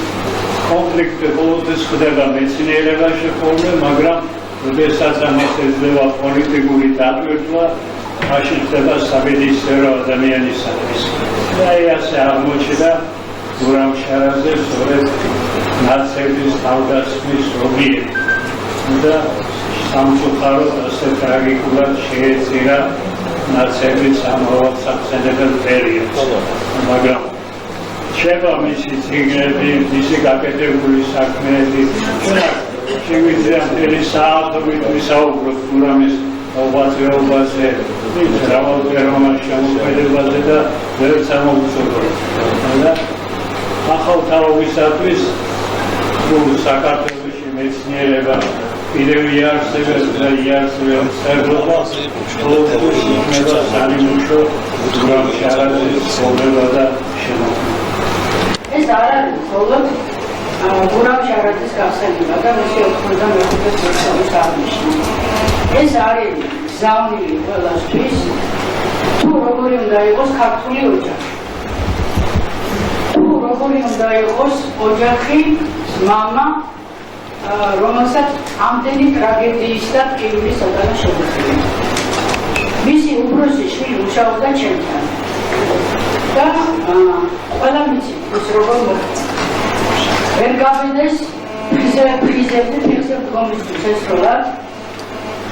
კონფლიქტი ყოველთვის ხდება მეცნიერებაში ხოლმე, მაგრამ როდესაც ამას ეძლევა პოლიტიკური დატვირთვა, მაშინ ხდება საბედისწერო ადამიანისათვის. და ასე აღმოჩნდა გურამ შარაძე სწორედ ნაცების თავდასხმის ობიექტი. და სამწუხაროდ ასე ტრაგიკულად შეეწირა ნაცების ამავე სამხსენებელ პერიოდს. მაგრამ შევა მისი წიგნები, მისი გაკეთებული საქმეები, შეგვიძლია მთელი საათობით ვისაუბროთ გურამის მოღვაწეობაზე, მის მრავალფეროვან შემოქმედებაზე და ვერც ამოვუწოდოთ. და ახალ თაობისათვის საქართველოში მეცნიერება კიდევ იარსებებს და იარსებებს წერლობა, ყოველთვის იქნება სამიმუშო გურამ შარაძის ცხოვრება და შემოქმედება. ეს არ არის მხოლოდ გურამ შარაძის გახსენება და მისი 95 წლის აღნიშვნა. ეს არის გზავნილი ყველასთვის, თუ როგორი უნდა იყოს ქართული ოჯახი. თუ როგორი უნდა იყოს ოჯახი, მამა, რომელსაც ამდენი ტრაგედიის და ტკივილის საგანა შემოწმება. მისი უფროსი შვილი მუშაობდა ჩემთან. და ყველა მიცით ის როგორ მოხდა. ვერ გავიდეს ფრიზებზე ფეხზე დგომისთვის ესროლად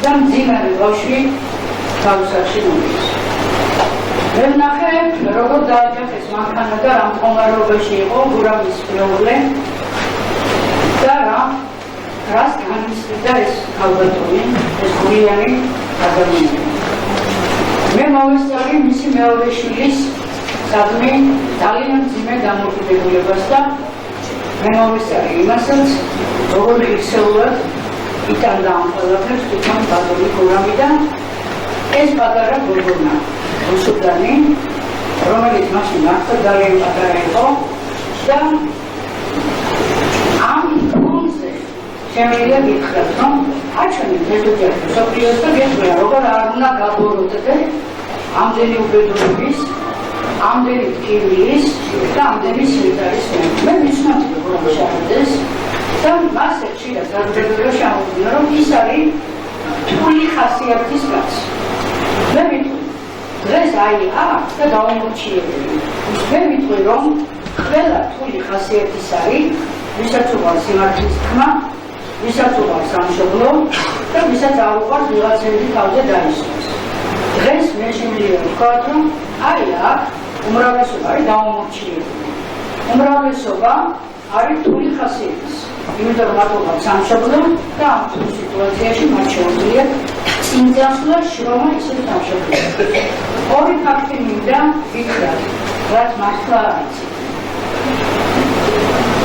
და მძიმარი ბავშვი თავსახში მომდის. ვერ ნახე როგორ დააჯახეს მანქანა და რა მდგომარეობაში იყო გურამის მეუღლე და რას განიცდიდა ეს ქალბატონი, ეს გულიანი ადამიანი. მე მოვესწარი მისი მეორე შვილის სადმე ძალიან მძიმე დამოკიდებულებას და მე მოვესწარი იმასაც, როგორ ხილსეულად იტანდა ამ ყველაფერს თვითონ ბატონი გურამი და ეს პატარა გოგონა რუსუდანი, რომელიც მაშინ მართლა ძალიან პატარა იყო და ამ კონზე შემიძლია გითხრათ, რომ აჩვენეთ ეს ოჯახი მსოფლიოს და გეტყვია, როგორ არ უნდა გაბოროტდე ამდენი უბედურების, ამდენი ტკივილის და ამდენი სიმღერის მერე. მე ვიცნობდი გურამ შარაძეს და მას ხშირად საზოგადოება შემოვიდნენ, რომ ის არის რთული ხასიათის კაცი. მე ვიტყვი, დღეს აიღა და გაუმორჩილებელი. მე ვიტყვი, რომ ყველა რთული ხასიათის არის, ვისაც უყვარს სიმართლის თქმა, ვისაც უყვარს სამშობლო და ვისაც არ უყვარს ვიღაცები თავზე დაისვას. დღეს მე შემიძლია ვთქვათ, რომ აი აქ უმრავლესობა არის დაუმორჩილებელი. უმრავლესობა არის რთული ხასიათის. იმიტომ რომ მათ უყვარს სამშობლო და ამ სიტუაციაში მათ შეუძლია წინწასვლა შრომა ისევ სამშობლოში. ორი ფაქტი მინდა ვითხრათ, რაც მართლა არის.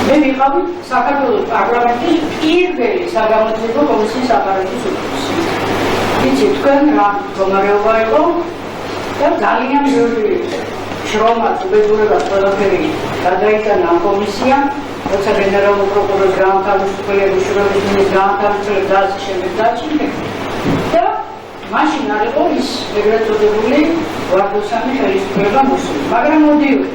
მე ვიყავი საქართველოს პარლამენტის პირველი საგამოძიებო კომისიის აპარატის უფროსი. იცი თქვენ რა მდგომარეობა იყო და ძალიან ბევრი შრომა, უბედურება ყველაფერი გადაიტანა ამ კომისიამ, როცა გენერალური პროკურორის განთავისუფლება, უშუალოდ მინის განთავისუფლება და ასე შემდეგ დაჩინდა. და მაშინ არ იყო ის ეგრეთ წოდებული ვარდოსანი ხელისუფლება მოსული. მაგრამ მოდიოდი.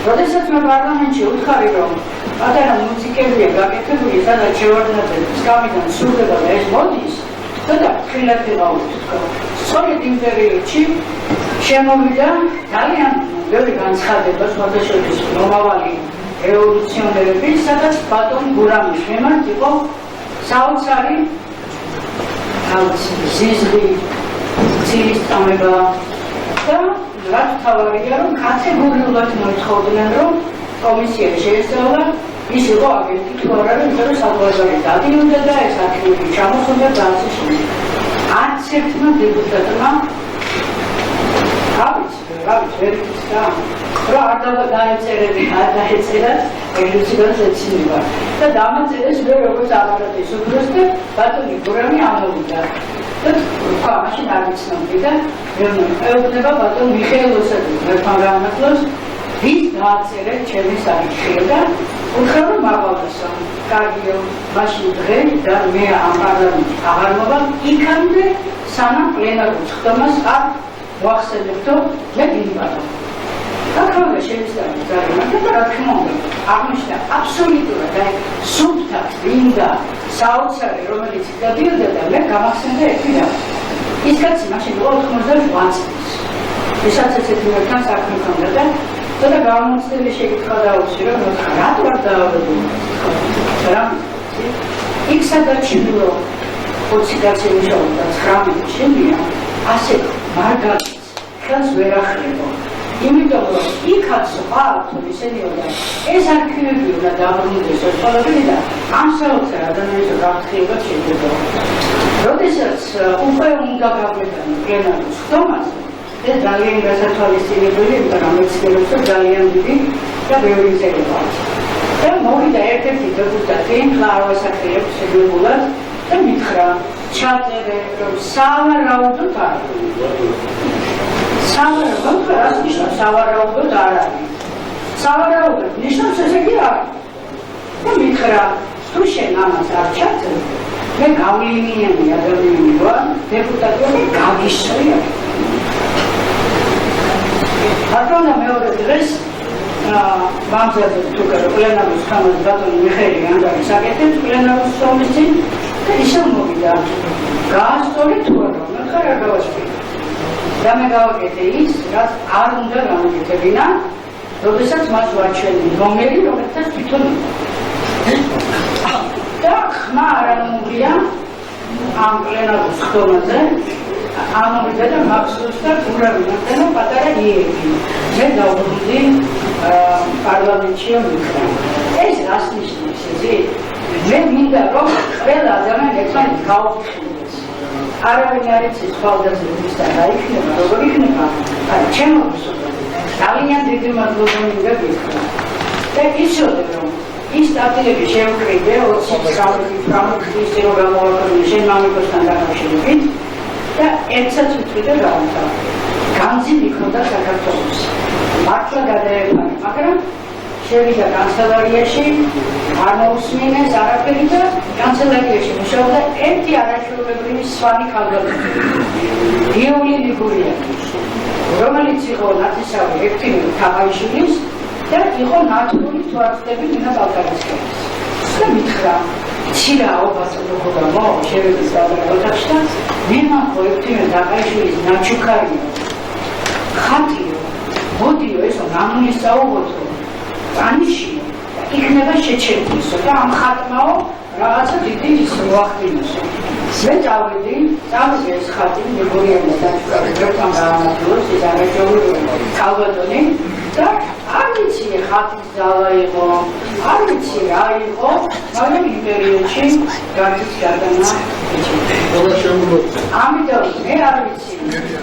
როდესაც მე პარლამენტში ვუთხარი, რომ პატარა მუსიკებია გაკეთებული, სადაც შევარდნაძე სკამიდან სრულდება და ეს მოდის, და ფრთხილად ვიყავით. სწორედ იმ პერიოდში შემოვიდა ძალიან ბევრი განცხადება, სხვადასხვა მომავალი რევოლუციონერები, სადაც ბატონ გურამის მიმართ იყო საოცარი ზიზღი, ცილის წამება და რაც თავარია, რომ კატეგორიულად მოითხოვდნენ, რომ კომისია შეესწავლა, ის იყო აგენტი თუ არა, იმიტომ რომ საზღვარგარეთ დადიოდა და ეს არქივები ჩამოხდა და ასე შემდეგ. არც ერთმა დეპუტატმა ვერ იცოდა, რომ არ დაეწერათ ეგრეციას ეცინება და დამაწერეს მე როგორც აპარატის უფროს და ბატონი გურამი ამოვიდა. და თქვა, მაშინ არ ვიცნობდი და ეუბნება ბატონ მიხეილოსა და მერთან გამართლოს ვის დააწერეთ ჩემი საკითხი და უთხრა რომ მაღალდასო, კარგიო, მაშინ დღე და მე ამ პარლამენტში აღარ მოვალ, იქამდე სანამ პლენარულ ხდომას არ მოახსენებდო მე ვილიბადო. Dacă ședința care m-a dat acum, atunci absolut da subta linda sauța românică de bilde de le cam accentă efila. Iscați mașini o cum să juați. Deci ați să te mergeți acum când da. Tot că am înțeles și că da o șiră, nu carat o da. Era X-a civilo poțigație nicio, dar scramă și mie. Ase margați, când zvera hrebo. იმიტომ რომ იქაც ყავთ ისინი და ეს არქივები უნდა დაბრუნდეს ყველაფერი და ამ საოცარ ადამიანებს გაფრთხილება შეიძლება. როდესაც უკვე უნდა გაგვეცანო პლენარულ ხდომაზე, ეს ძალიან გასათვალისწინებელი, იმიტომ რომ მეცნიერებს ძალიან დიდი და ბევრი წერება აქვს. და მოვიდა ერთ-ერთი დეპუტატი, ლაურასაკრეებს შეგებულად და მითხრა, ჩაწერე რომ სავარაუდოდ არ სავარაუდოდ არ ნიშნავს სავარაუდოდ არ არის. სავარაუდოდ ნიშნავს ესე იგი არ. და მითხრა, თუ შენ ამას არ ჩაწერე, მე გავლენიანი ადამიანი ვარ, დეპუტატები გაგისრია. ბატონო მეორე დღეს მამზადე თუ პლენარულ ხდომას ბატონი მიხეილი ანგარი საკეთებს პლენარულ ხდომის წინ და ისევ მოვიდა. გაასწორე თუ არა, მე ხარ არ გავასწორი. და მე გავაკეთე ის, რაც არ უნდა გამოგეთებინა, როდესაც მას ვაჩვენე რომელი, რომელსაც თვითონ და ხმა არ ამოუღია ამ პლენარულ ხდომაზე, ამოვიდა და მახსოვს და ურავინახე პატარა იერი. მე დავუბრუნდი პარლამენტში მიქრა. ეს რას ნიშნავს ესე? მე მინდა რომ ყველა ადამიანი ერთმანეთს გაუფრთხილდეს. არავინ არ იცის ხვალდაზე ვისთან დაიქნება, როგორ იქნება, აი ჩემო ძალიან დიდი მადლობა მინდა გითხრა. და იცოდე რომ ის სტატიები შევკრიბე 29 ქრისტე რომ გამოვაყენე შენ მამიკოსთან დაკავშირებით და ერთსაც ვიტყვი და განძი მიქონდა საქართველოს. მართლა გადაეფარა, მაგრამ შევიდა კანცელარიაში, არ მოусმინეს არაფერი და კანცელარიაში მუშაობდა ერთი არაჩვეულებრივი სვანი ქალგაზრდა. გიორგი ლიგურია, რომელიც იყო ნათესავი ექთიმი თამაშილის და იყო ნატურული თვალწები მინა ბალკარისკერის. და მითხრა, ცირაო ბაზრობა და შევიდეს გადაოთახშა, მე მაქო ექთიმი თამაშილის ნაჩუქარიო. ხატიო, მოდიო ესო გამონისწაუღოთ ანიში იქნება შეჩერდისო და ამ ხატმაო რაღაცა დიდი ის მოახდინოსო. მე წავედი, ეს ხატი მეგორიანმა დაჭრა გამართულოს ის არაჯაული კალბატონი და არ ვიცი ხატის ძალა იყო, არ ვიცი რა იყო, მაგრამ იმ პერიოდში გარდის გადანა ამიტომ მე არ ვიცი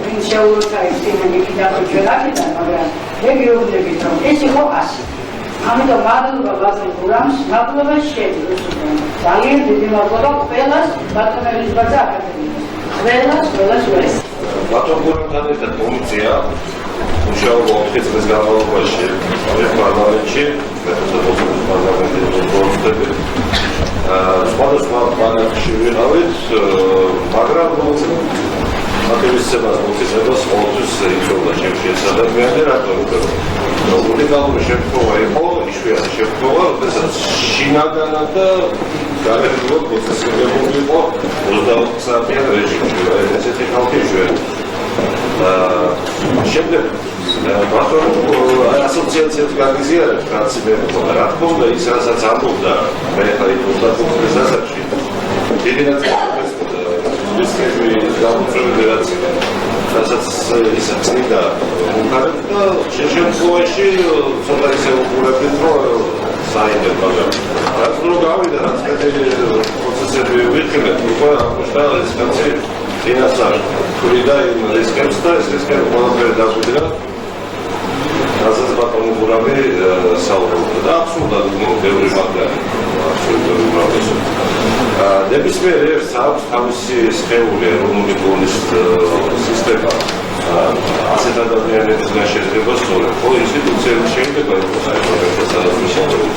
ვინ შეუროთა ეს იმედი დაგვეჭერაკიდა, მაგრამ მე გეუბნები რომ ეს იყო ასე. ამიტომ მადლობა ბატონ გურამს, მადლობა შენს. ძალიან დიდი მადლობა ყველას ბატონელის ბაძა აკადემიას. ყველას ვეს. ბატონ გურამთან ერთად მომიწია მუშაობა 4 წლის განმავლობაში პარლამენტში, პარლამენტის სხვადასხვა პანელში ვიყავით, მაგრამ აკეთებისებას მოწესებას ყოველთვის იწოვდა ჩემში ადამიანი, რატომ? უნიკალური შემთხვევა იყო, იშვიათი შემთხვევა, როდესაც შინაგანად და გარეგნულად პროცესირებული იყო 24 საათიან რეჟიმში, ესეთი ხალხი იშვიათი. შემდეგ ბატონ ასოციაციებს გაგიზიარებთ, რაც მე მქონდა, რა თქმა უნდა, ის რასაც ამბობდა, მე ხარ იქ 25 წლის ასაკში. დიდი ნაწილი გამოწვეული რაც იყო, რასაც ისა წინდა უკარეთ და შემთხვევაში ცოტა ისე უყურებდით, რომ საინტერესო, მაგრამ რაც რო გავიდა, რაც კეთილი პროცესები ვიხილეთ, უკვე აღმოჩნდა ეს კაცი წინასწარ თვლიდა იმ რისკებს და ეს რისკები ყველაფერი დაგვიდგა. რასაც ბატონი ურავი საუბრობდა და აბსოლუტურად ბევრი მაგარი აბსოლუტურად უმრავლესობა. ნებისმიერ ერთს აქვს თავისი სხეული ეროვნული გონის სისტემა. ასეთ ადამიანებისგან შეიძლება სწორედ ხო ინსტიტუციები შეიძლება იყოს საერთოდ სადაც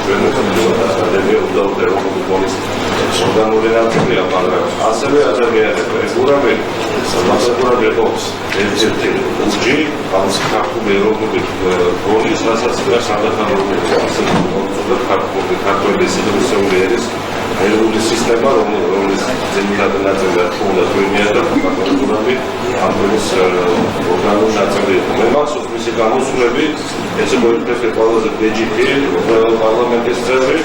ჩვენ უნდა ეროვნული გონის ორგანული ნაწილია, მაგრამ ასევე ადამიანები ურავი მასაკურაბი ყავს ერთ-ერთი უჯი ამ ქართული ეროვნული გონის რასაც სამართლებრივი ქართული ინსტიტუციური ერის ეროვნული სისტემა, რომლის ძირითადი ნაწილია თუნდაც ვინია და მასაკურაბი ამ გონის ორგანული ნაწილი. მე მახსოვს მისი გამოსვლები, ესე მოიხსნა ყველაზე ბეჯითი პარლამენტის წევრი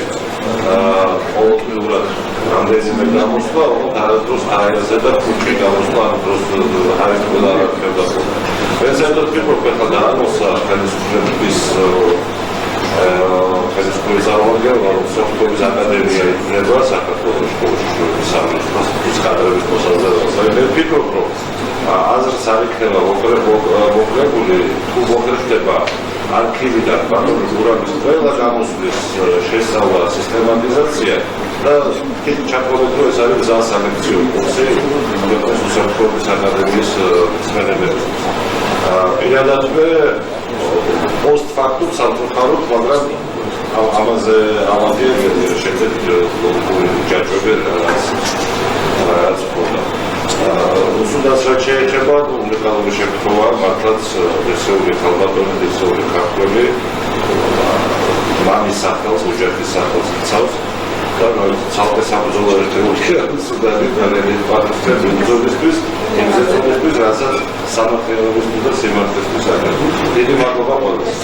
ყოველდღიურად რამდენიმე გამოსვლა, არასდროს აერზე და ქუჩი გამოსვლა ამ დროს არის ყველა არ ხდება. პრეზიდენტის პროფესორ დაანოსა ხელისუფლების ხელისუფლების წარმომადგენელმა, რომ სოფტვერის აკადემია იქნება საქართველოს სკოლაში სამართლის კადრების მოსაზრებას. მე ვფიქრობ, რომ აზრს არ იქნება მოკლებული, თუ მოხერხდება არქივიდან ბანური გურამის ყველა გამოსვლის შესწავლა, სისტემატიზაცია და ჩაკოლეთო ეს არის გზა სალექციო კურსი სოფტვერის აკადემიის მსმენელებს. პირადად მე პოსტფაქტუმ სამწუხაროდ, მაგრამ ამაზე ავადია შეძლებთ ლოგიკური ჯაჭვები რაც ხდება. უსუნდაც რაც შეეხება უნიკალური შემთხვევა, მართლაც ესეული ქალბატონი, ესეული ქართველი მამის სახელს, ოჯახის სახელს იცავს და ცალკე საბრძოლო ერთეულია სუდანი დანელი პატრიოტები უძონისთვის, იმ ზეწოლისთვის, რასაც სამართლებრივისთვის და სიმართლისთვის აკეთებს. დიდი მადლობა ყველას.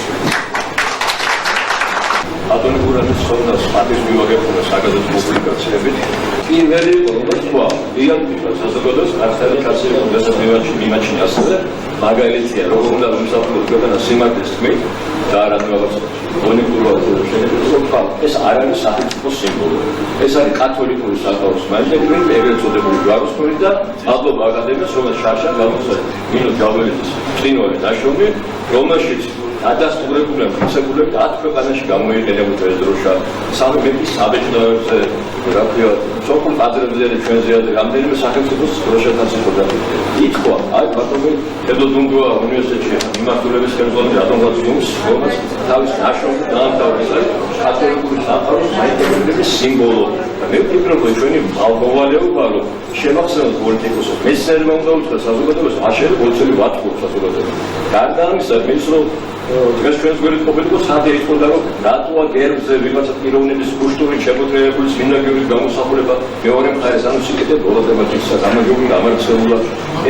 ატონი გურამის ხონდას პატის მივაგებულა საგაზეთო პუბლიკაციებით. პირველი თქვა, იალტივა საზოგადოებას ქართული კაცების მიმაჩნია ასევე მაგალითია, რომ უნდა მომსახურდეს ქვეყანა სიმართლის თქმით და არა რაღაცა უნიკალურ შეხედულებას. ეს არ არის სახელმწიფოს სიმბოლო. ეს არის კათოლიკური საკმაოდ მაჟები, ეგრეთ წოდებული ჯვაროსნული და მადლობა აკადემიას, რომელიც შარშან გამოსცადა ნინო ჯაველიძის წინვარი ნაშრომი, რომელშიც ადასტურებულები, მიცემულები 10 ქვეყანაში გამოიყენებოდა ეს დროშა. სამი მეტი საბეჭდავებზე, რა ქვია, სოფლ პატრიოტებზე და ჩვენზეა რამდენიმე სახელმწიფოს დროშათაც იყო. ითქვა, აი ბატონო ედოდუნგოა უნივერსიტეტში მიმართულების ხელმძღვანელი რატომღაც ჯუმს, რომელიც თავის ნაშრომში დაამთავრა კათოლიკური სამყაროს საინტერესო სიმბოლო. მე ვფიქრობ, რომ ჩვენი მოვალეობა რომ შემახსენოთ პოლიტიკოსებს, მეცნიერებმა უნდა უთხრა საზოგადოებას, მაშინ პოლიცელი ვატყურო საზოგადოებას. გარდა ამისა, მის რომ დღეს ჩვენს გვერდით ყოფილიყო სადი ეწყოდა რომ რატოა გერბზე ვიღაცა პიროვნების კულტურით შემოწმებული წმინდა გიორგის გამოსახულება მეორე მხარეს ანუ სიკეთე ბოლოდება თვითონ გამარჯვებული გამარცხებულა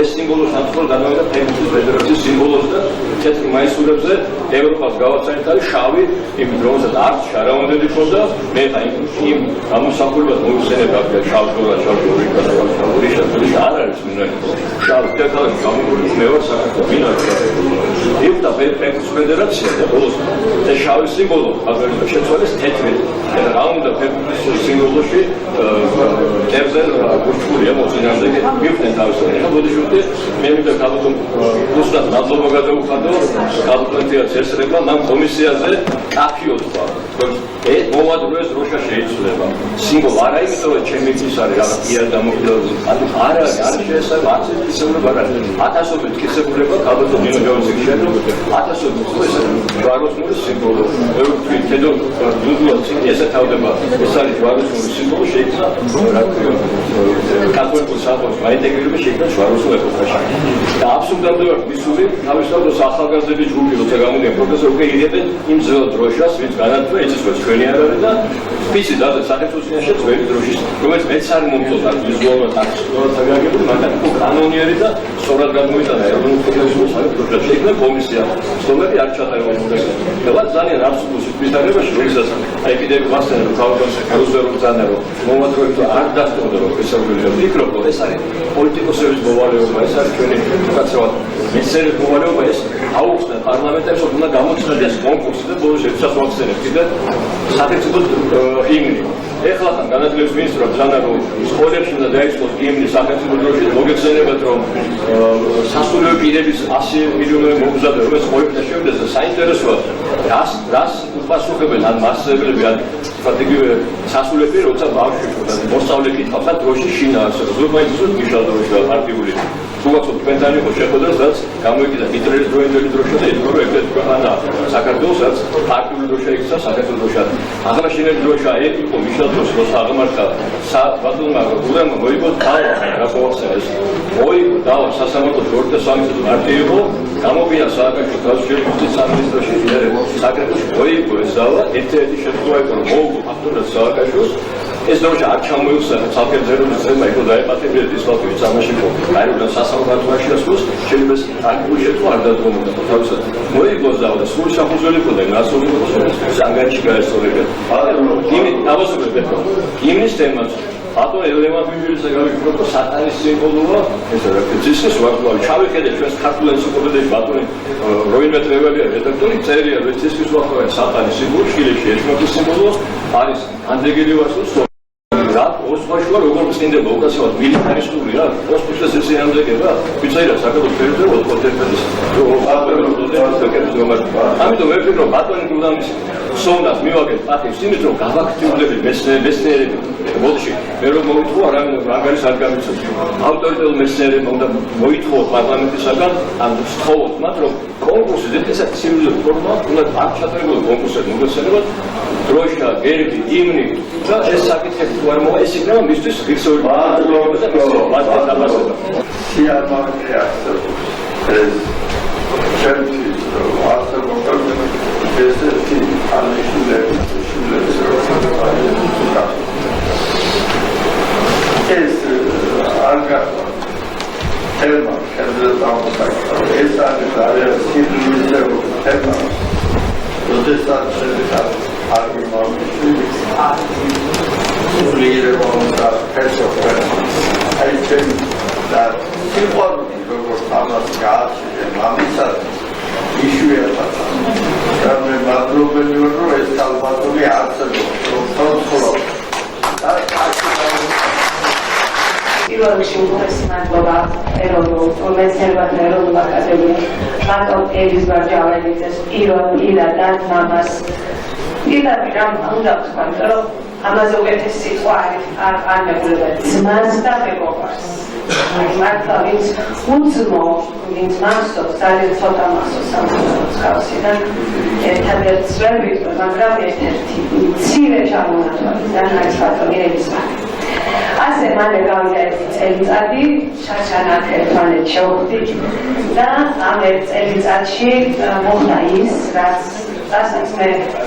ეს სიმბოლო სამწუხაროდ გადავიდა ფეხბურთის ფედერაციის სიმბოლოს და თეთრ მაისურებზე ევროპას გავაცანით არის შავი იმ დროსაც არც შარავანდელი ხონდა მე იმ გამოსახულებას მოიხსენებ აქ შავშორა შავშორი გასავალი შავშორი არ არის უნარი შავ თეთრ გამოგული მეორე საქართველოს მინაჩი იქ და ფეხბურთის ფედერაცია და ბოლოს ეს შავი სიმბოლო აგრეთვე შეცვალეს თეთრი და რა უნდა ფეხბურთის სიმბოლოში კერძე გურჩხულია მოწინააღმდეგე მივხვდნენ თავისუფლად და ბოდიშვილი მე მინდა ქალბატონ უბრალოდ მადლობა გადაუხადო ქალბატონიაც ესრება მან კომისიაზე კაფიო თქვა ეს მოვადროეს დროშა შეიძლება სიმბოლო არა იმიტომ რომ ჩემი ის არის რაღაც იარ დამოკიდებული არა შეესაბამება არც ისეულება არა ათასობით კისებულება ქალბატონ ნინო ჯავზიკი შეიძლება ათასობით ეს ჯვაროსნული სიმბოლო მე ვთქვი თედო დუდუა ესე თავდება ეს არის ჯვაროსნული სიმბოლო შეიძლება რა ქვია კათოლიკურ საკონს მაინტეგრირება შეიძლება ჯვაროსნულ ეპოქაში და აბსოლუტურად ვარ მისული თავისთავად ახალგაზრდების ჯგუფი როცა გამოდიან პროფესორ უკვე იღებენ იმ ძველ დროშას ვინც განათლება ეცეცხლოს ჩვენი არ არის და ვიცი და სახელმწიფოს წინაშე ძველი დროშის რომელიც მეც არ მომწონდა ვიზუალურად აქ საგაგებული მაგრამ კანონიერი და სწორად გამოიტანა ეროვნულ ფედერაციის საკითხებზე შეიქმნა კომისია სტომები არ ჩატარებულა და ძალიან აბსოლუტურ სიტყვისდანებაში როდესაც აი კიდევ ვასწრებ რომ თავდასხმა რუსერულ ძალიან რომ მომადროებს არ დასწორდა რომ ესაუბრებია ვფიქრობ რომ ეს არის პოლიტიკოსების მოვალეობა ეს არის ჩვენი უკაცრავად მეცნიერების მოვალეობა ეს აუხსნა პარლამენტარს უნდა გამოცნოდეს კონკურსი და ბოლოს ერთსაც ვახსენებ კიდევ სახელმწიფო ჰიმნი ეხლა განათლების მინისტრმა ბრძანა რომ სკოლებში უნდა დაიწყოს ჰიმნი სახელმწიფო დროშის მოგეხსენება დავუშვათ, რომ სასულიერო პირების 100 მილიონი მომზადდა, რომელიც ყოველდღე შემდგენზე საინტერესოა, რას უპასუხებენ ან მასწავლებლები ან სტრატეგიული სასულიერო პირი, როცა ბავშვი მოსწავლე კითხავს, დროში შინაარსს, ზოგადად მიშალ დროშა პარტიული უგაცოდ პენტარი ხო შეხვედრას, რაც გამოიკიდა ჰიტლერის დროინდელი დროშა და ითქვა, რომ ერთ-ერთი ქვეყანა საქართველოსაც პარტიული დროშა იქცა საქართველოს დროშა. აღნიშნული დროშა ერთ იყო მიშალ დროს, როცა აღმართა ბატონმა გურამმა მოიგო დავა რა ხოახსენეს. მოიგო დავა სასამართლოს ორთა სამეცნიერო პარტია იყო, გამოვიდა სააკაშო გაზრდილი სამინისტროში, საკრებულოში მოიგო ეს დავა, ერთ-ერთი შემთხვევა იყო, რომ მოუგო ფაქტურად სააკაშოს. ეს დროშა არ ჩამოიხსნა სახელმწიფოს ზემა იყო დაეპატიმრეთ ის ფაქტი სამაში იყო გაირო სასამართლოში ასულს შეიძლება აკუში შეწყო არ დადგომოდა თავისად მოიგოს და სულ საფუძველი იყო და გასული იყო სანგანში გაესწორებია იმით დავასრულებთ იმის თემას ბატონ ელემა ბიბლიისა გავიქროთ სატანის სიმბოლოა ეს რა ძისის ვარდვარი ჩავიხედეთ ჩვენს ქართულ ენციკლოპედიაში ბატონი როინმე ტრეველია რედაქტორი წერია რომ ძისის ვარდვარი სატანის სიმბოლო შილეში ერთმანეთის სიმბოლო არის ანდრეგელი ვარსოს რა ოსმაშუა როგორ წინდება უკაცრავად მილიტარისტული რა ოსპიშეს ესეანდეგება ვიცაირა საქართველოს ფედერალურ კონტექსტში ამიტომ მე ვფიქრობ ბატონი გულამის სონას მივაგეთ პატივს იმით რომ გავაქტიურდებით მეცნიერები მოდში მე რომ მოვითხოვ რამგარის არ გამიცემს ავტორიტეტულ მეცნიერებმა უნდა მოითხოვოთ პარლამენტისაგან ან ვთხოვოთ მათ რომ კონკურსი ესეთ ცივილი ფორმა უნდა არ ჩატარებულ კონკურსად მოგესალმებათ დროშა გერბი იმნი და ეს საკითხები თუ არ მოვა ეს იქნება მისთვის ღირსეული მადლობა და მადლობა დაბასება სიამოვნე არსებობს ეს ჩემთვის არსებობს ესეთი ანიშნულები ეს არ გახდა თემა კერძოდ ამოსაკითხავ ეს არის სიძულვილეო თემა როდესაც შეიძლება არ მიმართული სულიერება უნდა ფესოფენ აიჩენ და სიყვარული როგორც ამას გააჩნია მამისად იშვიათად და მე მადლობელი ვარ რომ ეს კალბატონი არსებობს რომ თორცხოვ და პირველ რიგში უღრესი მადლობა მეცნიერებათა ეროვნულ აკადემიას ბატონ ელიზბარ ჯაველიძეს პირადად მამას პირდაპირ უნდა ვთქვათ რომ ამაზე უკეთესი სიტყვა არ მეგობრება ძმას და მეგობარს მართლა ვინც უძმო ვინც მასწავს ძალიან ცოტა მასწავს სამწუხაროდ ხალხიდან ერთადერთს ვერ ვიტყვი მაგრამ ერთ-ერთი მცირე ჩამონათვალისგან არის ბატონი ელიზბარი ასე მალე გავიდა ერთი წელიწადი შაშანაკ ერთმანეთს შევხვდით და ამ ერთ წელიწადში მოხდა ის რასაც მე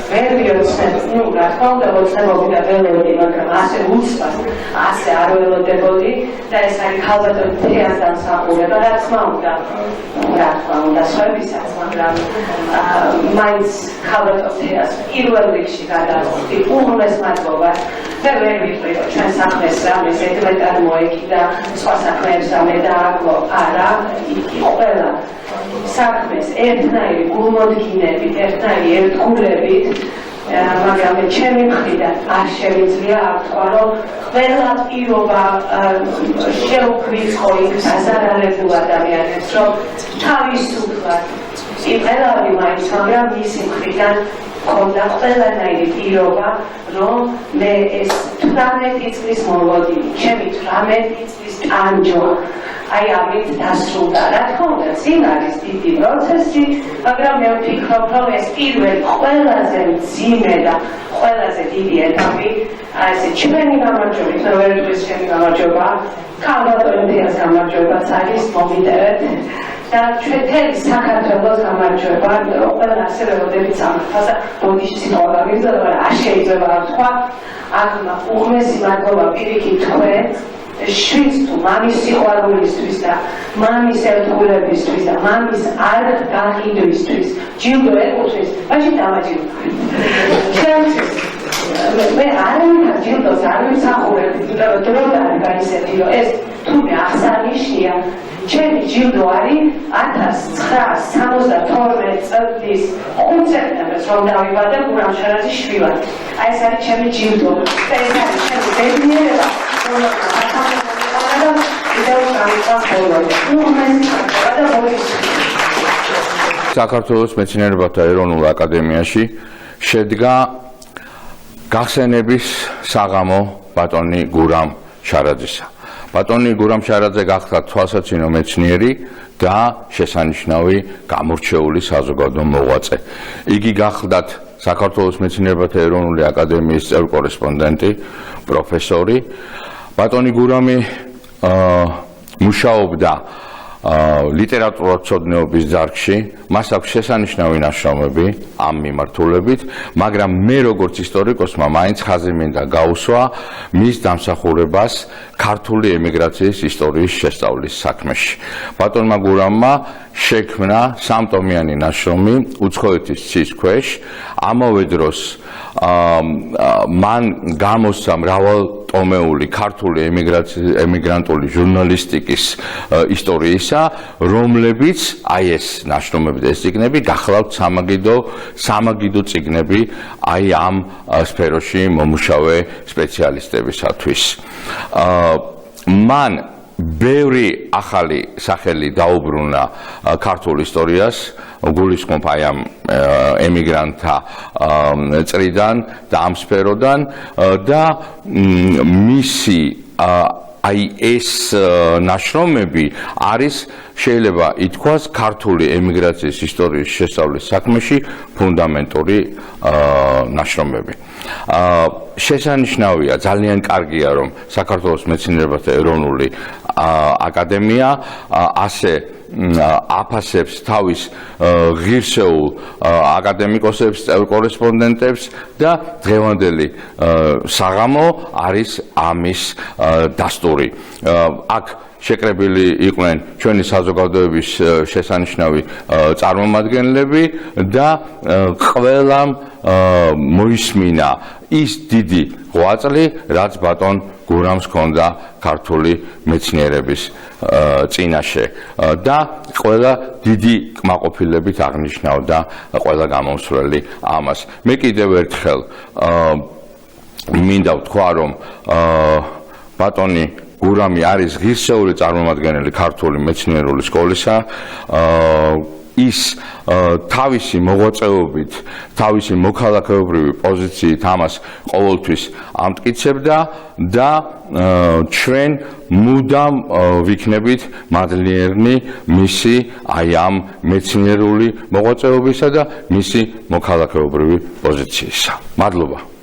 ვერ ვიოცნებ რა თქმა უნდა ვოცნებობდი და ველოდი მაგრამ ასე უცბად ასე არ ველოდებოდი და ეს არის ქალბატონ თეას დამსახურება რა თქმა უნდა სხვებისაც მაგრამ მაინც ქალბატონ თეას პირველ რიგში გადავხდი უღრმეს მადლობას და ვერ ვიტყვი რომ ჩვენ საქმეს რამე ზედმეტ არ მოეკიდა სხვა საქმეებს რამე დააკლო არა ყველა საქმეს ერთნაირი გულმოდგინებით ერთნაირი ერთგულებით მაგრამ ჩემი მხრიდან არ შემიძლია აღთქვა რომ ყველა პირობა შეუქმნიწყო იქ საზარალებულ ადამიანებს რომ თავისუფლად იყელავი მაინც მაგრამ მისი მხრიდან ქონდა ყველანაირი პირობა რომ მე ეს 18 წლის მოლოდინი ჩემი 18 წლის ტანჯვა აი ამით დასრულდა რა თქმა უნდა წინ არის დიდი პროცესი მაგრამ მე ვფიქრობ რომ ეს პირველი ყველაზე მძიმე და ყველაზე დიდი ეტაპი ასე ჩვენი გამარჯვებით რომ ვერ ვთქვი ჩემი გამარჯვება ქალბატონ თეას გამარჯვებაც არის მომიდევეთ და ჩვენი საქართველოს გამარჯვება ყველა ასე ველოდებით სამართალს ბოდიში სიტყვა გამიგზავნა არ შეიძლება თქვა აღმა უღმესი მადლობა პირიქით თქვენ შვიდ თუ მამის სიყვარულისთვის და მამის ერთგულებისთვის და მამის არ გაყიდვისთვის ჯილდო ეკუთვნის მაშინ დამაჯილდოვეთ ჩემთვის მე არავითარ ჯილდოს არ ვიმსახურებ იმიტომ რომ დრო არ გაისეთი რომ ეს თურმე აღსანიშნია ჩემი ჯილდო არის 1972 წლის 5 სექტემბერს რომ დავიბადე გურამშარაძის შვილად აი ეს არის ჩემი ჯილდო და ეს არის ჩემი ბედნიერება საქართველოს მეცნიერებათა ეროვნულ აკადემიაში შედგა გახსენების საღამო ბატონი გურამ შარაძისა. ბატონი გურამ შარაძე გახდა თვალსაჩინო მეცნიერი და შესანიშნავი გამორჩეული საზოგადო მოღვაწე. იგი გახლდათ საქართველოს მეცნიერებათა ეროვნული აკადემიის წევრ-კორესპონდენტი, პროფესორი. ბატონი გურამი მუშაობდა ლიტერატურათმცოდნეობის დარგში, მას აქვს შესანიშნავი ნაშრომები ამ მიმართულებით, მაგრამ მე როგორც ისტორიკოსმა მაინც ხაზი მინდა გაუსვა მის დამსახურებას ქართული ემიგრაციის ისტორიის შესწავლის საქმეში. ბატონმა გურამმა შექმნა სამტომიანი ნაშრომი უცხოეთის ცის ქვეშ, ამავე დროს მან გამოსცა მრავალტომეული ქართული ემიგრანტული ჟურნალისტიკის ისტორიისა, რომლებიც აი ეს ნაშრომები და ეს წიგნები გახლავთ სამაგიდო წიგნები აი ამ სფეროში მომუშავე სპეციალისტებისათვის. მან ბევრი ახალი სახელი დაუბრუნა ქართულ ისტორიას, გულისხმობ აი ამ ემიგრანტთა წრიდან და ამ სფეროდან და მისი აი ეს ნაშრომები არის შეიძლება ითქვას ქართული ემიგრაციის ისტორიის შესწავლის საქმეში ფუნდამენტური ნაშრომები. შესანიშნავია, ძალიან კარგია, რომ საქართველოს მეცნიერებათა ეროვნული აკადემია ასე აფასებს თავის ღირსეულ აკადემიკოსებს, წევრ-კორესპონდენტებს და დღევანდელი საღამო არის ამის დასტური. აქ შეკრებილი იყვნენ ჩვენი საზოგადოების შესანიშნავი წარმომადგენლები და ყველამ მოისმინა ის დიდი ღვაწლი, რაც ბატონ გურამს ჰქონდა ქართული მეცნიერების წინაშე და ყველა დიდი კმაყოფილებით აღნიშნავდა ყველა გამომსვლელი ამას. მე კიდევ ერთხელ მინდა ვთქვა, რომ ბატონი გურამი არის ღირსეული წარმომადგენელი ქართული მეცნიერული სკოლისა. ის თავისი მოღვაწეობით, თავისი მოქალაქეობრივი პოზიციით ამას ყოველთვის ამტკიცებდა და ჩვენ მუდამ ვიქნებით მადლიერნი მისი აი ამ მეცნიერული მოღვაწეობისა და მისი მოქალაქეობრივი პოზიციისა. მადლობა.